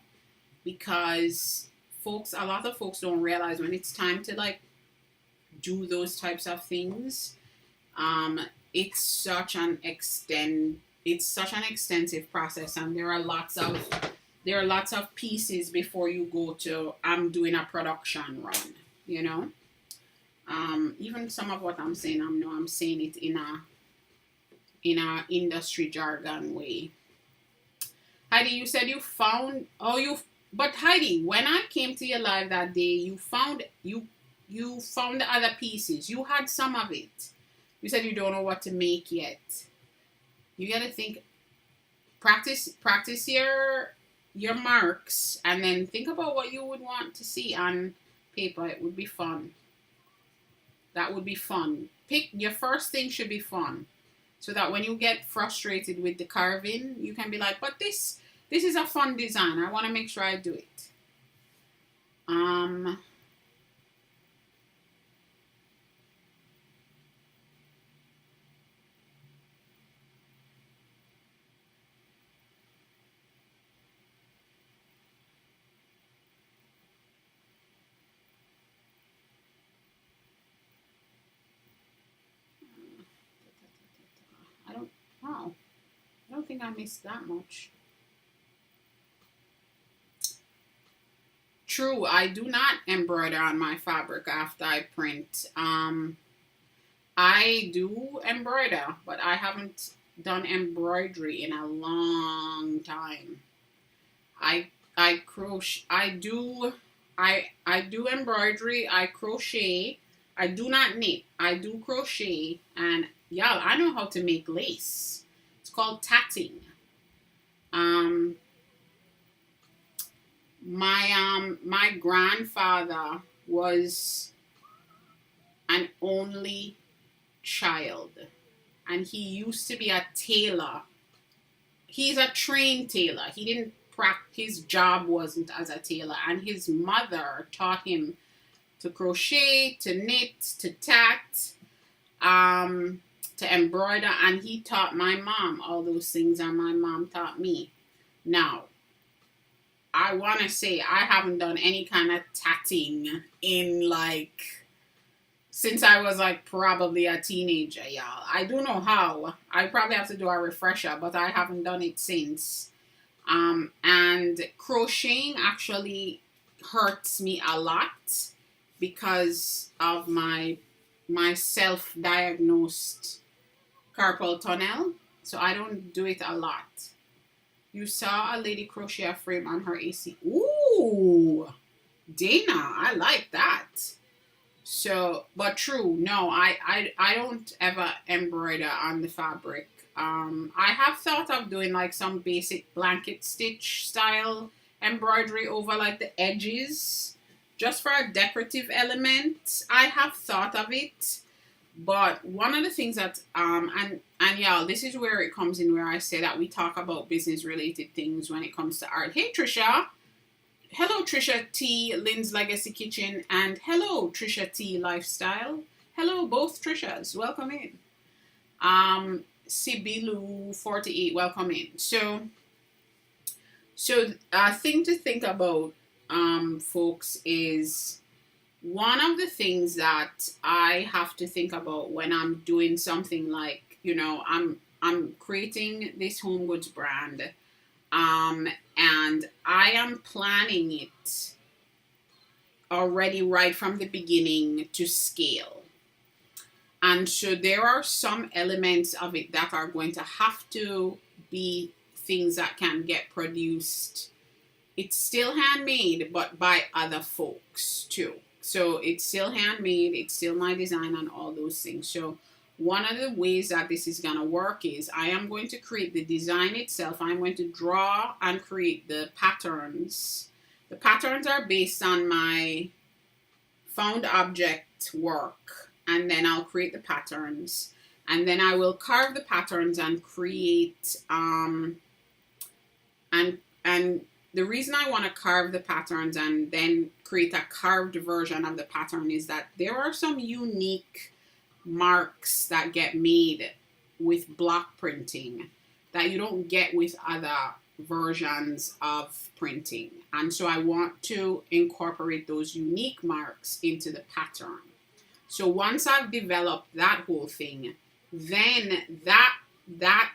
[SPEAKER 1] because a lot of folks don't realize when it's time to like do those types of things, um, it's it's such an extensive process, and there are lots of pieces before you go to I'm doing a production run, you know. Even some of what I'm saying, I'm saying it in a industry jargon way. Heidi, you said you found but Heidi, when I came to your live that day, you found the other pieces. You had some of it. You said you don't know what to make yet. You gotta think, practice your marks, and then think about what you would want to see on paper. It would be fun. That would be fun. Pick your first thing should be fun, so that when you get frustrated with the carving, you can be like, but this is a fun design. I want to make sure I do it. Wow, I don't think I missed that much. True, I do not embroider on my fabric after I print. I do embroider, but I haven't done embroidery in a long time. I crochet. I do embroidery. I crochet. I do not knit. I do crochet, and y'all, I know how to make lace. It's called tatting. My grandfather was an only child, and he used to be a tailor. He's a trained tailor. He didn't practice. His job wasn't as a tailor, and his mother taught him to crochet, to knit, to tat, to embroider, and he taught my mom all those things, and my mom taught me. Now, I want to say I haven't done any kind of tatting in since I was probably a teenager, y'all. I don't know how. I probably have to do a refresher, but I haven't done it since. And crocheting actually hurts me a lot because of my self-diagnosed carpal tunnel. So I don't do it a lot. You saw a lady crochet a frame on her AC. Ooh, Dana, I like that. So, but true, no, I don't ever embroider on the fabric. I have thought of doing some basic blanket stitch style embroidery over the edges, just for a decorative element. I have thought of it. But one of the things that, and y'all, this is where it comes in, where I say that we talk about business related things when it comes to art. Hey, Trisha. Hello, Trisha T, Lynn's Legacy Kitchen, and hello, Trisha T Lifestyle. Hello, both Trishas. Welcome in. Sibilu 48, welcome in. So a thing to think about, folks, is one of the things that I have to think about when I'm doing something I'm creating this home goods brand, and I am planning it already right from the beginning to scale. And so there are some elements of it that are going to have to be things that can get produced. It's still handmade, but by other folks too. So it's still handmade, it's still my design and all those things. So one of the ways that this is going to work is I am going to create the design itself. I'm going to draw and create the patterns. The patterns are based on my found object work, and then I'll create the patterns, and then I will carve the patterns and create and the reason I want to carve the patterns and then create a carved version of the pattern is that there are some unique marks that get made with block printing that you don't get with other versions of printing. And so I want to incorporate those unique marks into the pattern. So once I've developed that whole thing, then that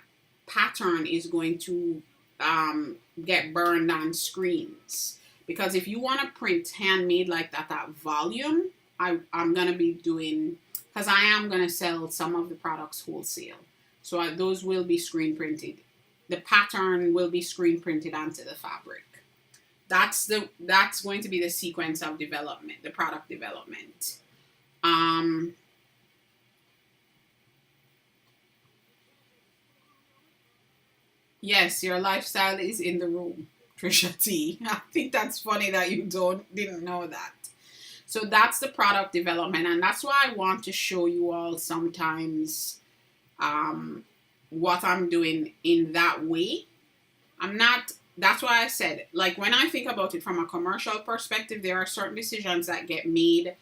[SPEAKER 1] pattern is going to get burned on screens. Because if you want to print handmade like that at volume, I'm going to be doing, because I am going to sell some of the products wholesale. So those will be screen printed. The pattern will be screen printed onto the fabric. That's going to be the sequence of development, the product development. Yes, your lifestyle is in the room, Trisha T. I think that's funny that you didn't know that. So that's the product development, and that's why I want to show you all sometimes what I'm doing in that way. That's why I said, like, when I think about it from a commercial perspective, there are certain decisions that get made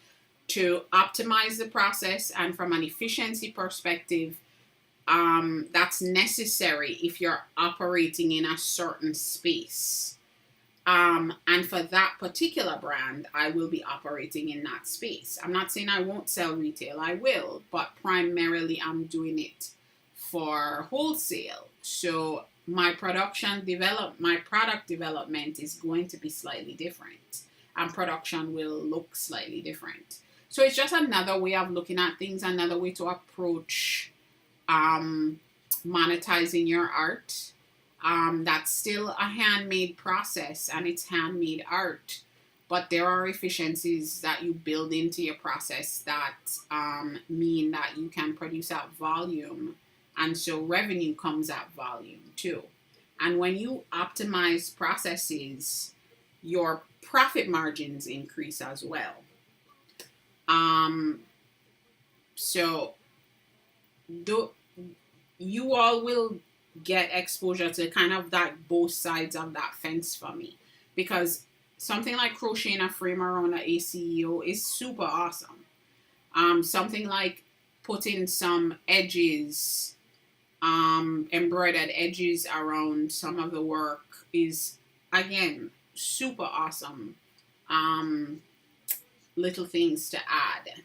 [SPEAKER 1] to optimize the process, and from an efficiency perspective, that's necessary if you're operating in a certain space. And for that particular brand, I will be operating in that space. I'm not saying I won't sell retail, I will, but primarily I'm doing it for wholesale. So my product development is going to be slightly different, and production will look slightly different. So it's just another way of looking at things, another way to approach monetizing your art. That's still a handmade process, and it's handmade art, but there are efficiencies that you build into your process that mean that you can produce at volume, and so revenue comes at volume too. And when you optimize processes, your profit margins increase as well. So you all will get exposure to kind of that both sides of that fence for me, because something like crocheting a frame around an ACEO is super awesome. Something like putting some edges, embroidered edges around some of the work is, again, super awesome. Little things to add.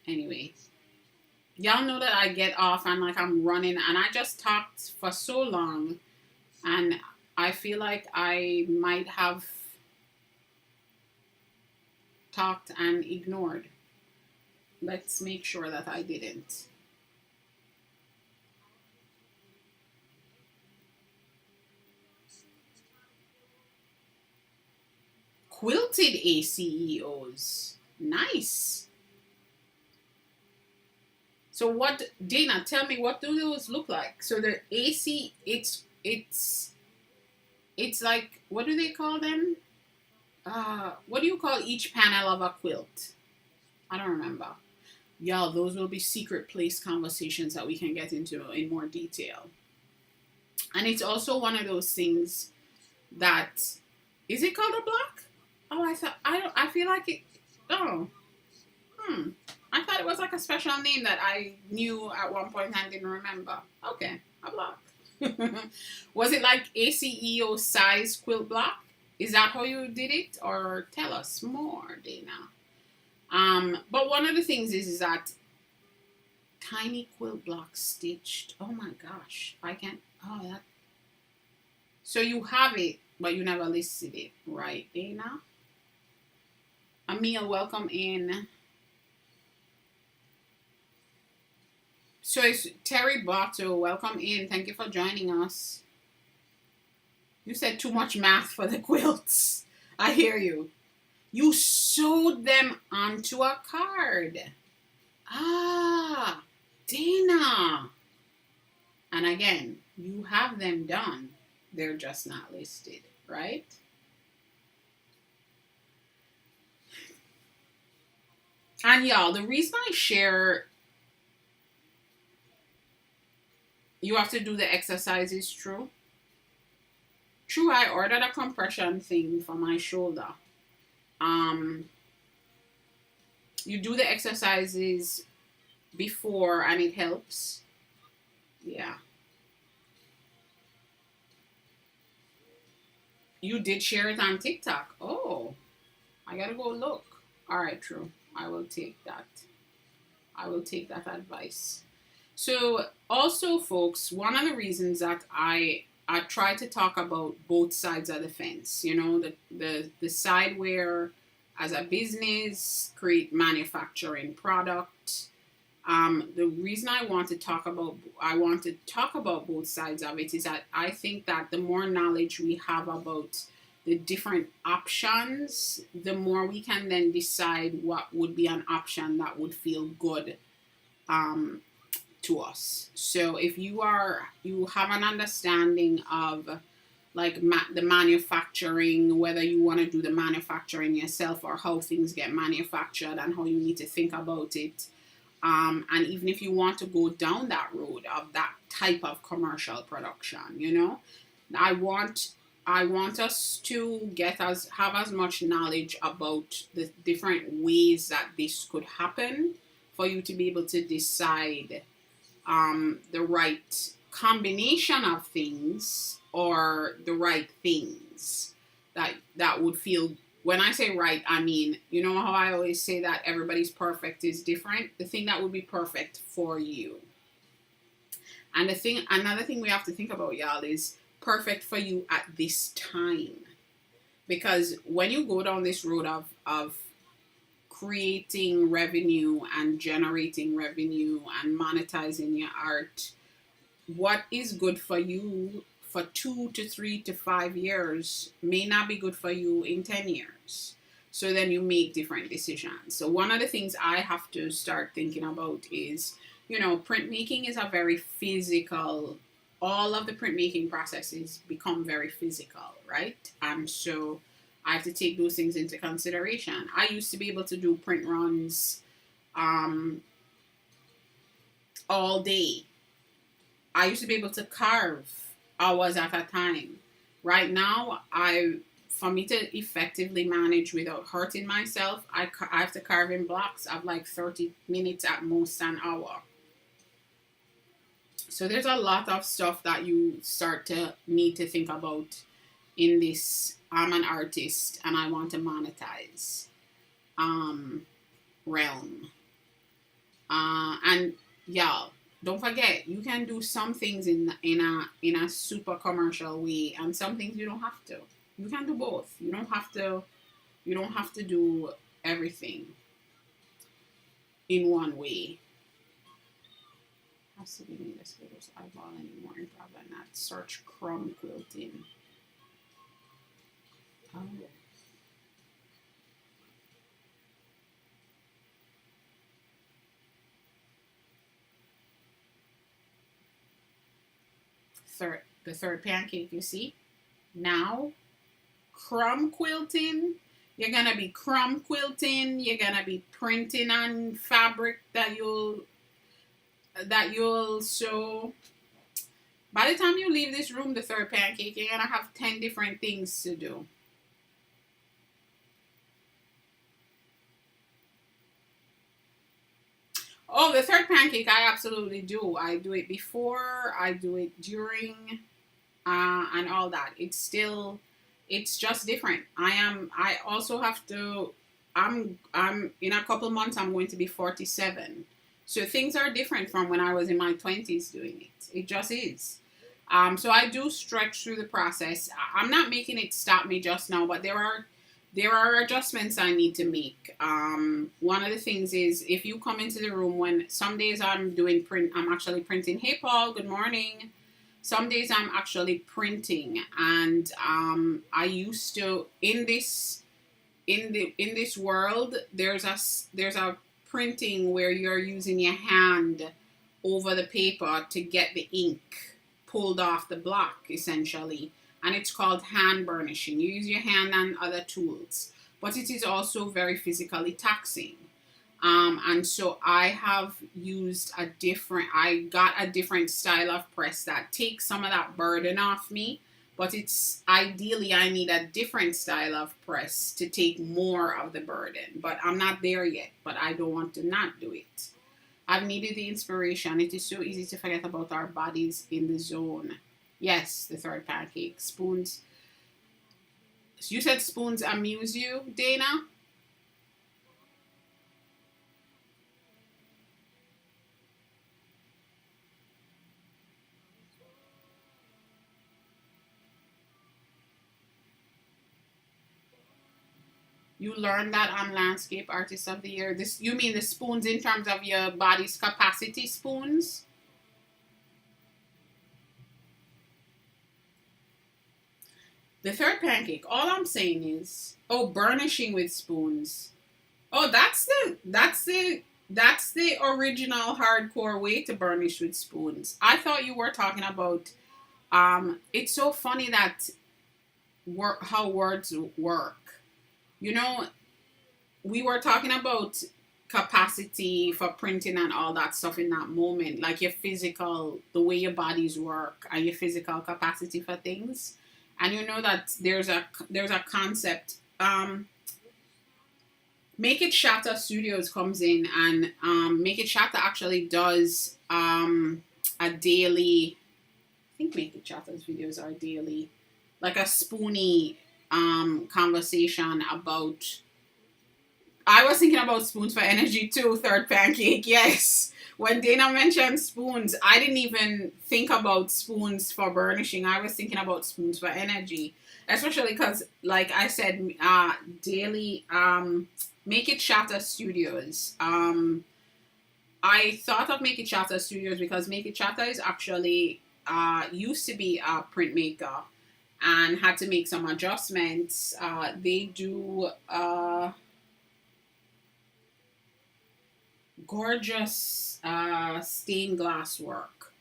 [SPEAKER 1] Anyway, y'all know that I get off and like I'm running, and I just talked for so long, and I feel like I might have talked and ignored. Let's make sure that I didn't. Quilted ACEOs. Nice. So what, Dana, tell me, what do those look like? So the AC, it's like, what do they call them? What do you call each panel of a quilt? I don't remember. Y'all, those will be secret place conversations that we can get into in more detail. And it's also one of those things that, is it called a block? Oh, I feel like it, oh, I thought it was like a special name that I knew at one point and didn't remember. Okay, a block. Was it like ACEO size quilt block? Is that how you did it? Or tell us more, Dana. But one of the things is that tiny quilt block stitched. Oh my gosh, I can't. Oh, that. So you have it, but you never listed it, right, Dana? Emil, welcome in. So it's Terry Bato, welcome in. Thank you for joining us. You said too much math for the quilts. I hear you. You sewed them onto a card. Ah, Dana. And again, you have them done. They're just not listed, right? And y'all, the reason I share You have to do the exercises. True. True, I ordered a compression thing for my shoulder. Um, you do the exercises before and it helps. Yeah. You did share it on TikTok. Oh, I gotta go look. All right, true. I will take that. I will take that advice. So, also, folks, one of the reasons that I try to talk about both sides of the fence, you know, the side where as a business create manufacturing product. The reason I want to talk about both sides of it is that I think that the more knowledge we have about the different options, the more we can then decide what would be an option that would feel good um, to us. So if you have an understanding of like the manufacturing, whether you want to do the manufacturing yourself or how things get manufactured and how you need to think about it. And even if you want to go down that road of that type of commercial production, you know, I want us to have as much knowledge about the different ways that this could happen for you to be able to decide the right combination of things or the right things that would feel. When I say right, I mean, you know how I always say that everybody's perfect is different? The thing that would be perfect for you. And another thing we have to think about, y'all, is perfect for you at this time. Because when you go down this road of creating revenue and generating revenue and monetizing your art, what is good for you for 2 to 3 to 5 years may not be good for you in 10 years. So then you make different decisions. So one of the things I have to start thinking about is, you know, printmaking is a very physical, all of the printmaking processes become very physical, right? And so I have to take those things into consideration. I used to be able to do print runs all day. I used to be able to carve hours at a time. Right now, for me to effectively manage without hurting myself, I have to carve in blocks of like 30 minutes at most, an hour. So there's a lot of stuff that you start to need to think about in this. I'm an artist and I want to monetize realm. And y'all, don't forget, you can do some things in a super commercial way, and some things you don't have to. You can do both. You don't have to do everything in one way. Has to be me this video's eyeball anymore in probably not. Search crumb quilting. Oh. The third pancake, you see? Now, crumb quilting. You're gonna be crumb quilting. You're gonna be printing on fabric that you'll sew. By the time you leave this room, the third pancake, you're gonna have 10 different things to do. Oh, the third pancake, I absolutely do. I do it before, I do it during, and all that. It's just different. I also have to, I'm in a couple months, I'm going to be 47. So things are different from when I was in my 20s doing it. It just is. So I do stretch through the process. I'm not making it stop me just now, but there are adjustments I need to make. One of the things is if you come into the room when some days I'm actually printing. Hey Paul, good morning. Some days I'm actually printing, and I used to in this world there's a printing where you're using your hand over the paper to get the ink pulled off the block essentially. And it's called hand burnishing. You use your hand and other tools, but it is also very physically taxing. And so I have used I got a different style of press that takes some of that burden off me, but it's ideally I need a different style of press to take more of the burden, but I'm not there yet, but I don't want to not do it. I've needed the inspiration. It is so easy to forget about our bodies in the zone. Yes, the third pancake. Spoons. You said spoons amuse you, Dana? You learned that on Landscape Artist of the Year. This, you mean the spoons in terms of your body's capacity spoons? The third pancake. All I'm saying is, oh, burnishing with spoons. Oh, that's the original hardcore way to burnish with spoons. I thought you were talking about. It's so funny that how words work. You know, we were talking about capacity for printing and all that stuff in that moment, like your physical, the way your bodies work and your physical capacity for things. And you know that there's a concept. Make It Shatter Studios comes in, and Make It Shatter actually does a daily. I think Make It Shatter's videos are daily, like a spoony conversation about. I was thinking about spoons for energy too, third pancake, yes. When Dana mentioned spoons, I didn't even think about spoons for burnishing. I was thinking about spoons for energy. Especially because, like I said, daily, Make It Shatter Studios. I thought of Make It Shatter Studios because Make It Shatter is actually, used to be a printmaker and had to make some adjustments. They do gorgeous stained glass work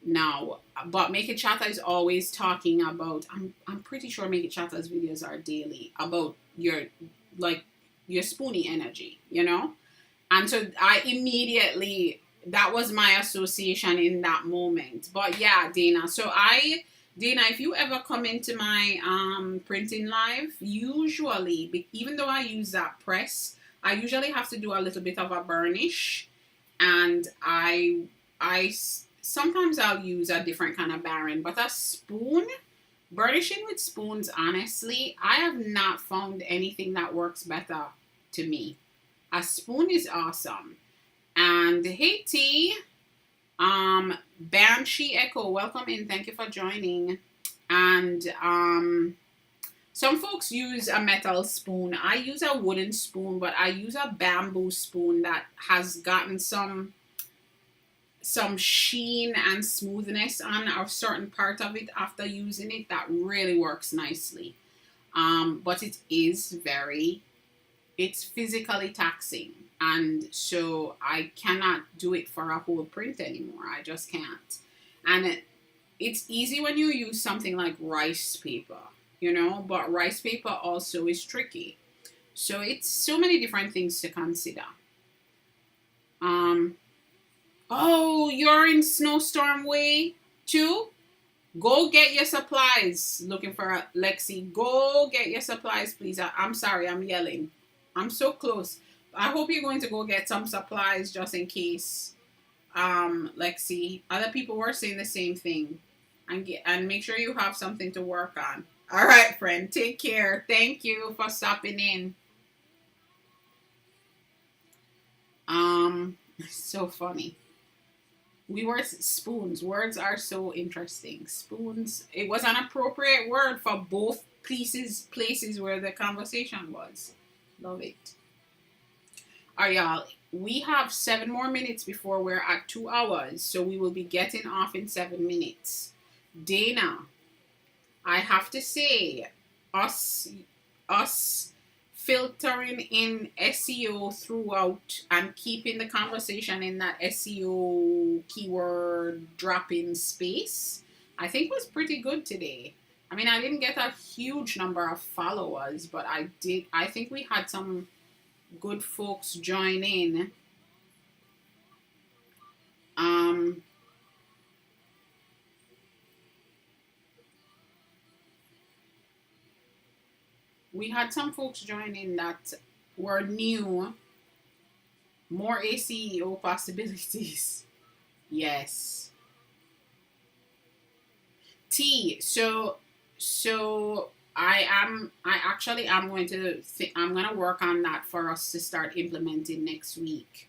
[SPEAKER 1] now, but Make It Shatter is always talking about. I'm pretty sure Make It Shatter's videos are daily about your spoony energy, you know. And so I immediately, that was my association in that moment. But yeah, Dana. Dana, if you ever come into my printing live, usually, even though I use that press, I usually have to do a little bit of a burnish, and I sometimes I'll use a different kind of baron, but a spoon, burnishing with spoons, honestly, I have not found anything that works better to me. A spoon is awesome. And hey T, Banshee Echo, welcome in. Thank you for joining. And some folks use a metal spoon. I use a wooden spoon, but I use a bamboo spoon that has gotten some sheen and smoothness on a certain part of it after using it. That really works nicely. But it's physically taxing. And so I cannot do it for a whole print anymore. I just can't. And it's easy when you use something like rice paper, you know, but rice paper also is tricky. So it's so many different things to consider. Oh, you're in Snowstorm Way too? Go get your supplies. Looking for Lexi. Go get your supplies, please. I'm sorry, I'm yelling. I'm so close. I hope you're going to go get some supplies just in case. Lexi. Other people were saying the same thing. And make sure you have something to work on. All right, friend. Take care. Thank you for stopping in. So funny. We were spoons. Words are so interesting. Spoons. It was an appropriate word for both places where the conversation was. Love it. All right, y'all. We have 7 more minutes before we're at 2 hours, so we will be getting off in 7 minutes. Dana, I have to say, us filtering in SEO throughout and keeping the conversation in that SEO keyword drop-in space, I think was pretty good today. I mean, I didn't get a huge number of followers, but I think we had some good folks join in. We had some folks join in that were new. More ACEO possibilities. Yes. T. So I actually am going to I'm going to work on that for us to start implementing next week.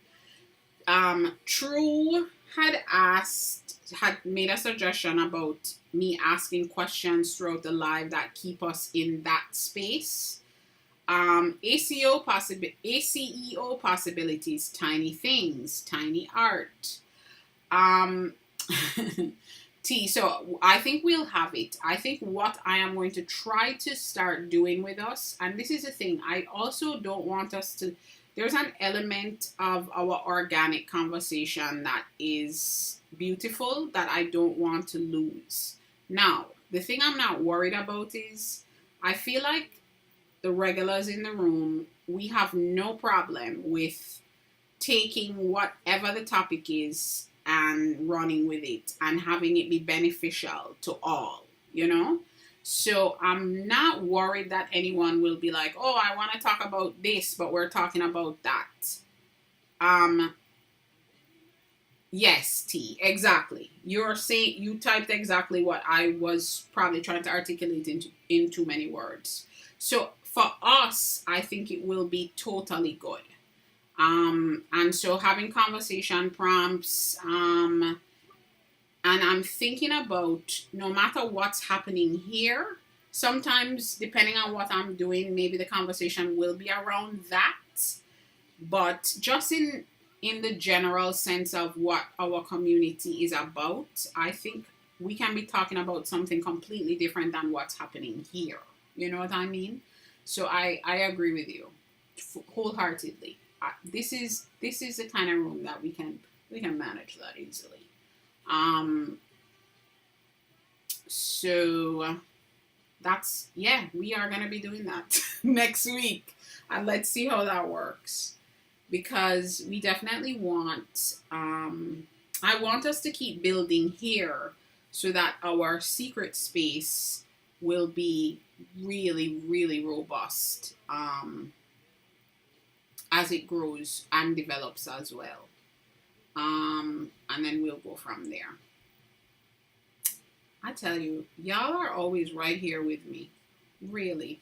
[SPEAKER 1] True had made a suggestion about me asking questions throughout the live that keep us in that space. ACEO possibilities, tiny things, tiny art. T. So I think we'll have it. I think what I am going to try to start doing with us, and this is the thing, I also don't want us to. There's an element of our organic conversation that is beautiful that I don't want to lose. Now, the thing I'm not worried about is I feel like the regulars in the room, we have no problem with taking whatever the topic is and running with it and having it be beneficial to all, you know? So I'm not worried that anyone will be like, oh, I want to talk about this, but we're talking about that. Yes, T, exactly. You're saying, you typed exactly what I was probably trying to articulate in too many words. So for us, I think it will be totally good. And so having conversation prompts, and I'm thinking about no matter what's happening here, sometimes depending on what I'm doing, maybe the conversation will be around that. But just in the general sense of what our community is about, I think we can be talking about something completely different than what's happening here. You know what I mean? So I agree with you wholeheartedly. This is the kind of room that we can manage that easily. So that's, yeah, we are going to be doing that next week, and let's see how that works, because we definitely want I want us to keep building here so that our secret space will be really, really robust as it grows and develops as well. And then we'll go from there. I tell you, y'all are always right here with me. Really.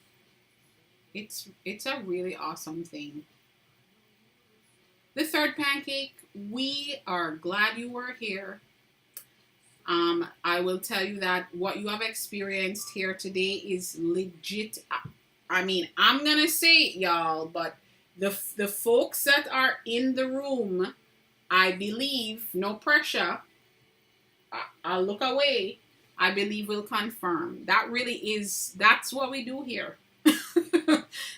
[SPEAKER 1] It's a really awesome thing. The third pancake, we are glad you were here. I will tell you that what you have experienced here today is legit. I mean, I'm going to say it, y'all, but the folks that are in the room, I believe, no pressure, I'll look away, I believe will confirm. That really is, that's what we do here.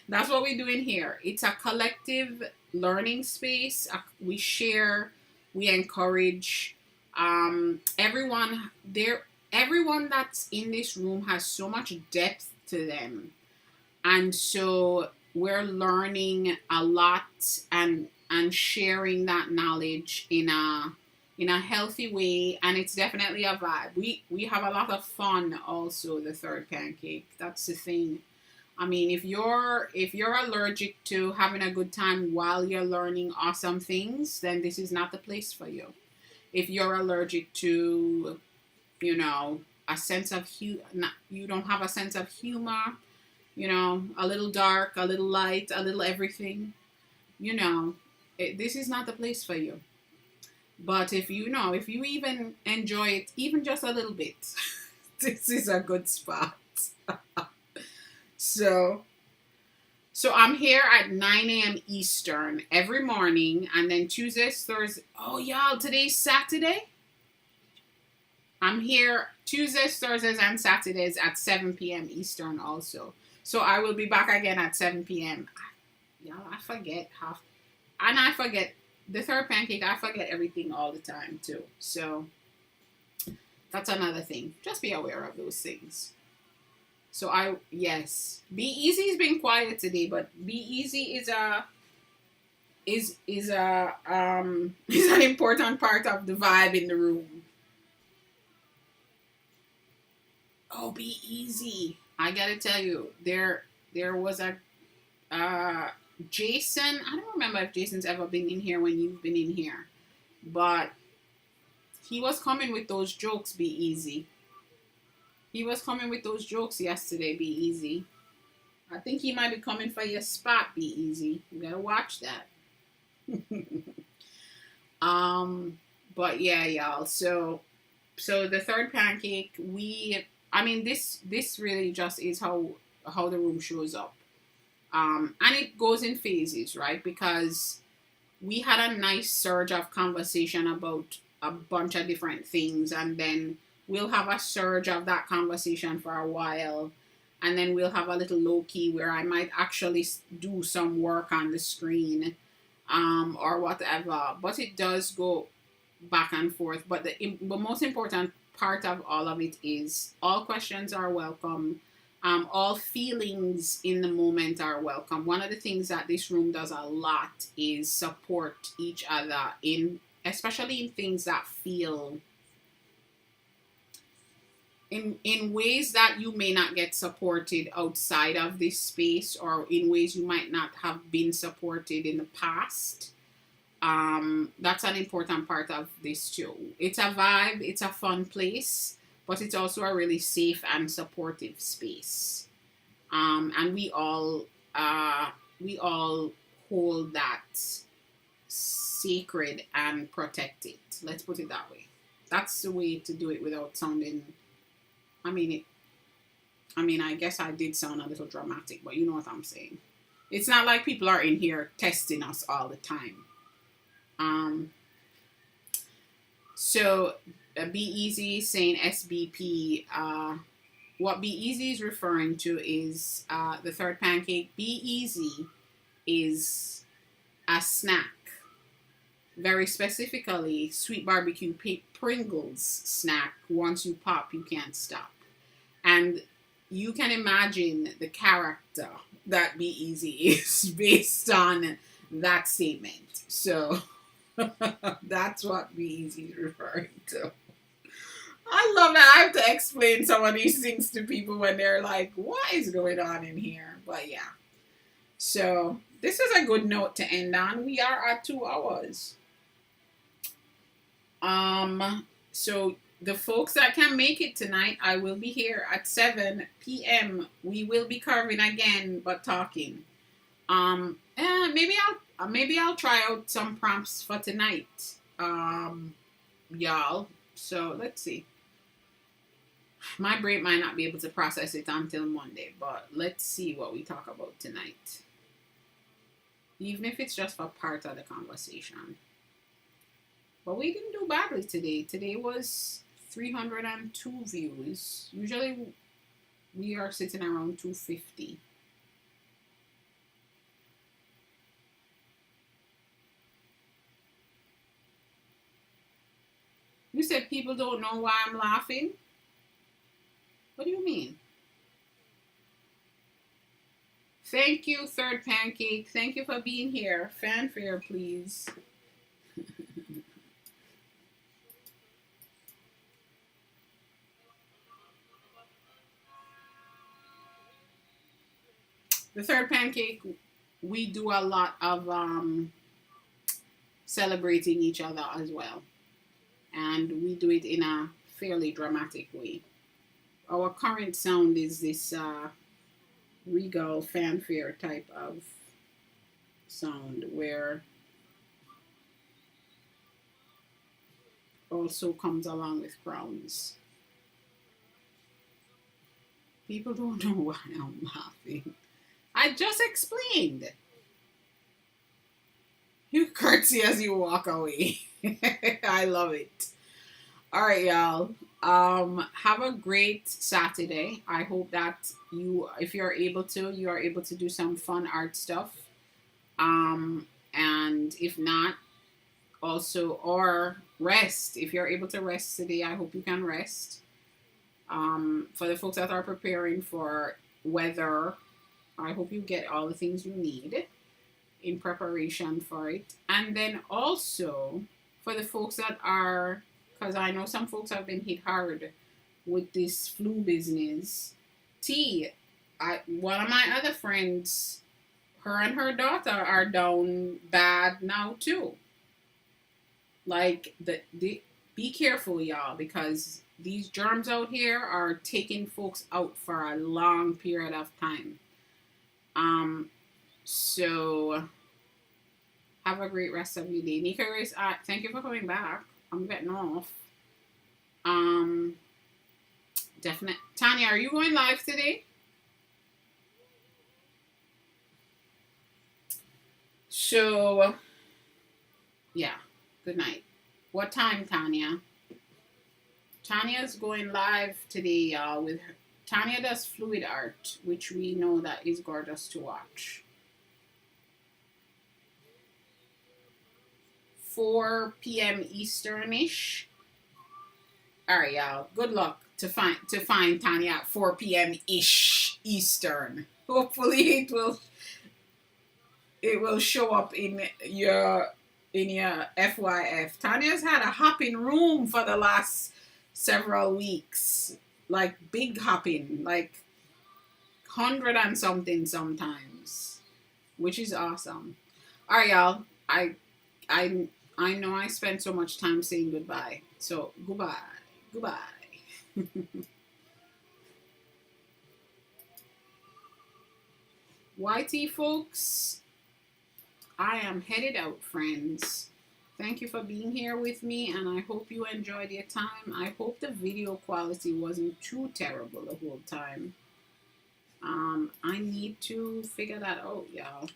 [SPEAKER 1] That's what we're doing here. It's a collective learning space. We share, we encourage. Everyone that's in this room has so much depth to them, and so we're learning a lot and sharing that knowledge in a healthy way, and it's definitely a vibe. We have a lot of fun also. The third pancake, that's the thing. I mean, if you're allergic to having a good time while you're learning awesome things, then this is not the place for you. If you're allergic to, you know, a sense of you don't have a sense of humor, you know, a little dark, a little light, a little everything, you know, this is not the place for you. But if you even enjoy it, even just a little bit, this is a good spot. So I'm here at 9 a.m. Eastern every morning, and then Tuesdays, Thursdays. Oh, y'all, today's Saturday. I'm here Tuesdays, Thursdays, and Saturdays at 7 p.m. Eastern also. So I will be back again at 7 p.m. Y'all, I forget the third pancake. I forget everything all the time too. So that's another thing. Just be aware of those things. So yes, Be Easy's been quiet today, but Be Easy is is a is an important part of the vibe in the room. Oh, be easy. I gotta tell you, there was a Jason. I don't remember if Jason's ever been in here when you've been in here, but he was coming with those jokes. Be easy. He was coming with those jokes yesterday. Be easy. I think he might be coming for your spot. Be easy. You gotta watch that. But yeah, y'all. So the third pancake, I mean, this really just is how the room shows up. And it goes in phases, right? Because we had a nice surge of conversation about a bunch of different things, and then we'll have a surge of that conversation for a while, and then we'll have a little low key where I might actually do some work on the screen, or whatever. But it does go back and forth. But the most important part of all of it is all questions are welcome. All feelings in the moment are welcome. One of the things that this room does a lot is support each other especially in things that feel in ways that you may not get supported outside of this space, or in ways you might not have been supported in the past. That's an important part of this too. It's a vibe, it's a fun place, but it's also a really safe and supportive space. And we all hold that sacred and protect it. Let's put it that way. That's the way to do it without sounding. I guess I did sound a little dramatic, but you know what I'm saying. It's not like people are in here testing us all the time. So Be Easy saying SBP. What Be Easy is referring to is the third pancake. Be Easy is a snack. Very specifically, sweet barbecue Pringles snack. Once you pop, you can't stop. And you can imagine the character that Be Easy is based on that statement. So that's what Be Easy is referring to. I love that I have to explain some of these things to people when they're like, what is going on in here? But yeah. So this is a good note to end on. We are at 2 hours. So the folks that can make it tonight, I will be here at 7 p.m. We will be carving again, but talking. Maybe I'll try out some prompts for tonight, y'all. So let's see. My brain might not be able to process it until Monday, but let's see what we talk about tonight. Even if it's just for part of the conversation. But we didn't do badly today. Today was 302 views. Usually we are sitting around 250. You said people don't know why I'm laughing? What do you mean? Thank you, Third Pancake. Thank you for being here. Fanfare, please. The Third Pancake, we do a lot of celebrating each other as well. And we do it in a fairly dramatic way. Our current sound is this regal fanfare type of sound, where also comes along with crowns. People don't know why I'm laughing. I just explained. You curtsy as you walk away. I love it. All right, y'all. Have a great Saturday. I hope that if you're able to, you are able to do some fun art stuff. And if not, also, or rest. If you're able to rest today, I hope you can rest. For the folks that are preparing for weather, I hope you get all the things you need. in preparation for it. And then also for the folks that are, because I know some folks have been hit hard with this flu business. One of my other friends, her and her daughter are down bad now too. Like be careful, y'all, because these germs out here are taking folks out for a long period of time. So have a great rest of your day. Nika Grace, thank you for coming back. I'm getting off. Definite. Tanya, are you going live today? So, yeah. Good night. What time, Tanya? Tanya's going live today, y'all. With her. Tanya does fluid art, which we know that is gorgeous to watch. 4 p.m. Easternish. All right, y'all. Good luck to find Tanya at 4 p.m. ish Eastern. Hopefully, it will show up in your FYF. Tanya's had a hopping room for the last several weeks, like big hopping, like 100 and something sometimes, which is awesome. All right, y'all. I know I spent so much time saying goodbye, so goodbye. YT folks, I am headed out, friends. Thank you for being here with me, and I hope you enjoyed your time. I hope the video quality wasn't too terrible the whole time. I need to figure that out, y'all.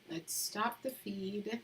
[SPEAKER 1] Let's stop the feed.